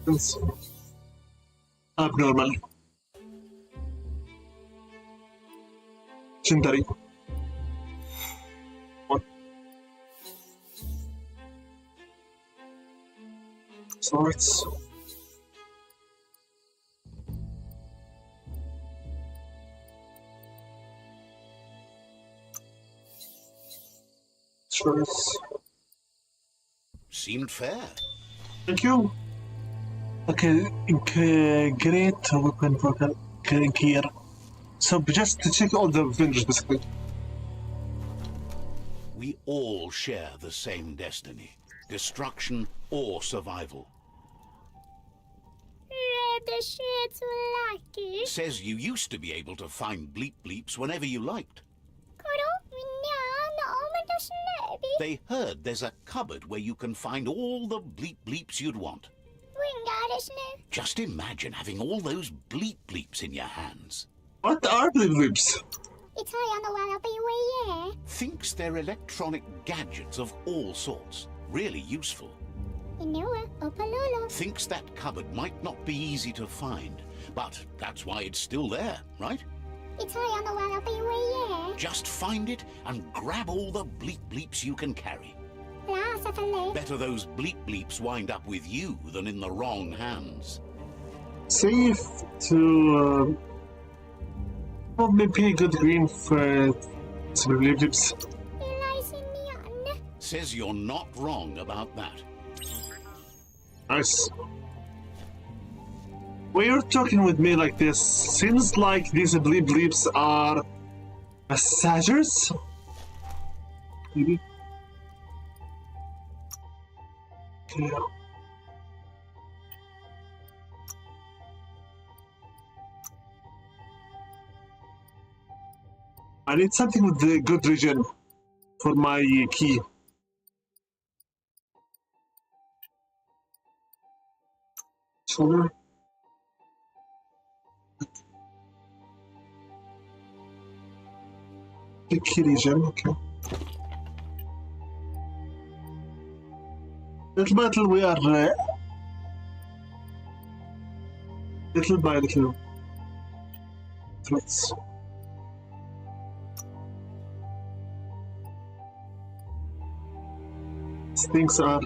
It's abnormal. Legendary. One. Swords. Swords. Seemed fair. Thank you. Okay, great weapon for gear. So just to check all the vendors basically. We all share the same destiny. Destruction or survival. The shit's lucky. Says you used to be able to find bleep bleeps whenever you liked. They heard there's a cupboard where you can find all the bleep bleeps you'd want. Just imagine having all those bleep bleeps in your hands. What are bleep bleeps? Thinks they're electronic gadgets of all sorts. Really useful. Thinks that cupboard might not be easy to find, but that's why it's still there, right? Just find it and grab all the bleep bleeps you can carry. Better those bleep bleeps wind up with you than in the wrong hands. Safe to probably pay good green for some bleep bleeps. Says you're not wrong about that. Nice. When you're talking with me like this, seems like these bleep bleeps are massagers? maybe. Okay. I need something with the good region for my key. Shoulder. The key region, okay. Little by little we are little by little threats. Things are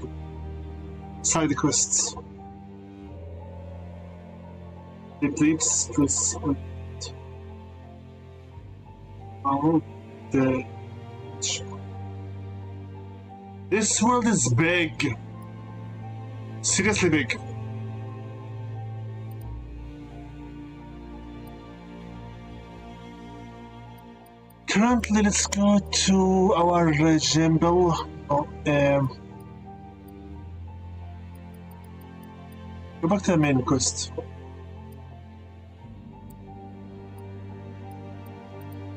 side quests. It leads this the this world is big. Seriously big. Currently, let's go to our Jimbo. Go back to the main quest.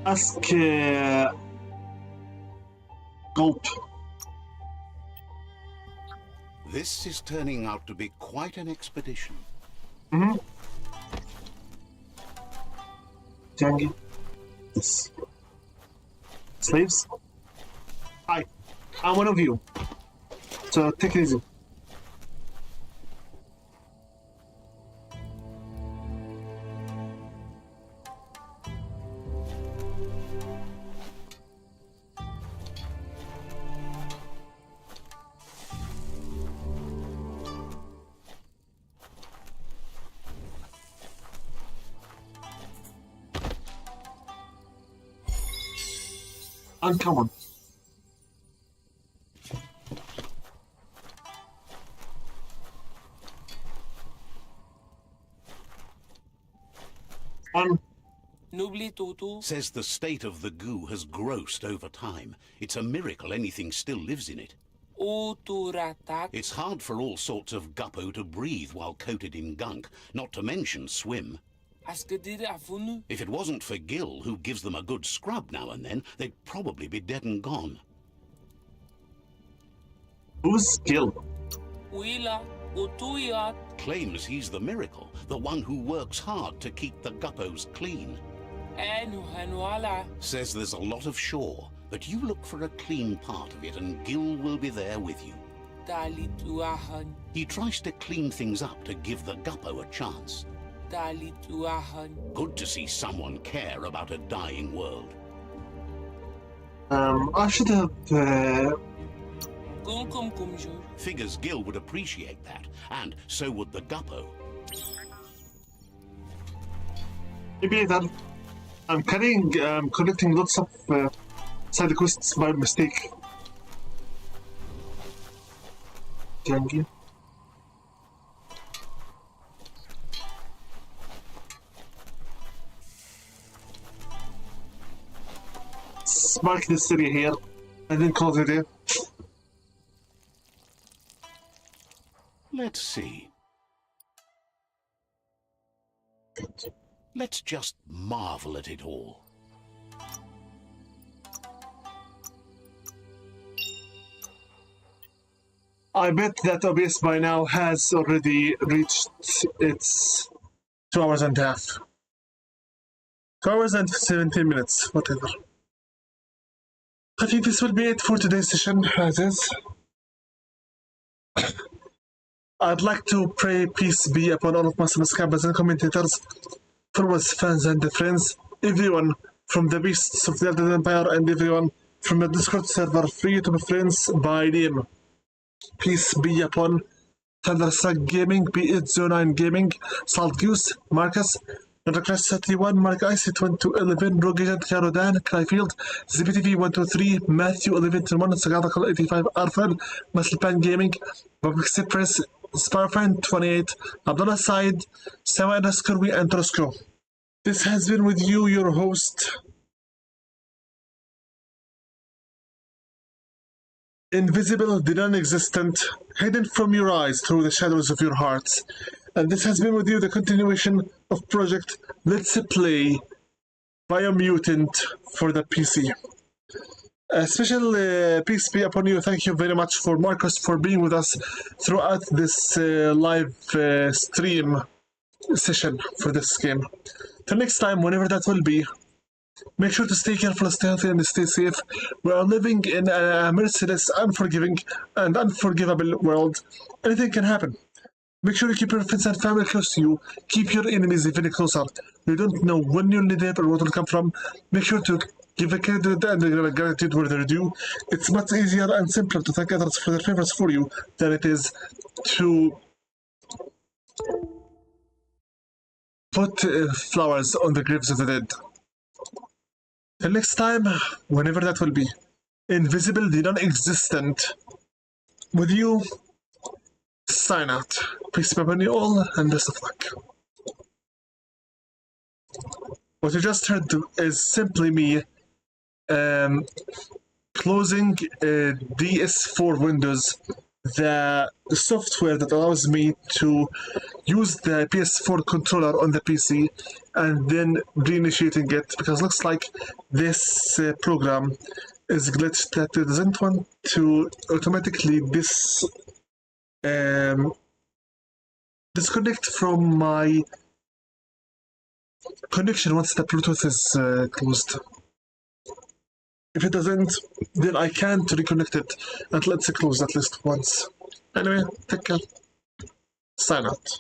Ask Gulp. This is turning out to be quite an expedition. Jangi. Yes. Slaves? Hi. I'm one of you. So take it easy. Uncommon. One. N'oublie Toto. Says the state of the goo has grossed over time. It's a miracle anything still lives in it. Autoratak. It's hard for all sorts of guppo to breathe while coated in gunk, not to mention swim. Askedire afunu. If it wasn't for Gil, who gives them a good scrub now and then, they'd probably be dead and gone. Who's Gil? Wila. Otuyat. Claims he's the miracle, the one who works hard to keep the guppos clean. Enu Hanuala. Says there's a lot of shore, but you look for a clean part of it and Gil will be there with you. Talituahan. He tries to clean things up to give the guppo a chance. Talituahan. Good to see someone care about a dying world. I should have Kumkum kumjur. Figures Gil would appreciate that, and so would the guppo. maybe later. I'm collecting lots of side quests by mistake. Jangi. Let's mark this area here and then call it a day. Let's see. Let's just marvel at it all. I bet that OBS by now has already reached its 2 hours and a half. 2 hours and 17 minutes, whatever. I think this will be it for today's session, as is. I'd like to pray peace be upon all of my subscribers and commentators, followers, fans, and friends, everyone from the beasts of the Elden Empire, and everyone from the Discord server, free to be friends by name. Peace be upon Thunderstruck Gaming, Be It Zone9 Gaming, Salt Goose, Marcus, Underclass 31, Mark Ice 1211, Rogue Agent Carodan, Cryfield, ZBTV 123, Matthew 1121, Sagadakal 85, Arfan, Musclepan Gaming, Public Cypress, Sparfan 28, Abdullah Said, Sawa Naskurwi, and Trosco. This has been with you, your host, invisible, the non-existent, hidden from your eyes through the shadows of your hearts. And this has been with you the continuation of Project Let's Play Biomutant for the PC. A special peace be upon you. Thank you very much for Marcus for being with us throughout this live stream session for this game. Till next time, whenever that will be, make sure to stay careful, stay healthy, and stay safe. We are living in a merciless, unforgiving, and unforgivable world. Anything can happen. Make sure you keep your friends and family close to you. Keep your enemies even closer. You don't know when you'll need it or what will come from. Make sure to give a credit and gratitude where they're due. It's much easier and simpler to thank others for their favors for you than it is to put flowers on the graves of the dead. Till next time, whenever that will be, invisible, the non-existent, with you, sign out. Peace be upon you all, and best of luck. What you just heard is simply me closing DS4 Windows, the software that allows me to use the PS4 controller on the PC and then reinitiating it, because it looks like this program is glitched that it doesn't want to automatically disconnect from my connection once the Bluetooth is closed. If it doesn't, then I can't reconnect it until it's closed at least once. Anyway, take care. Sign out.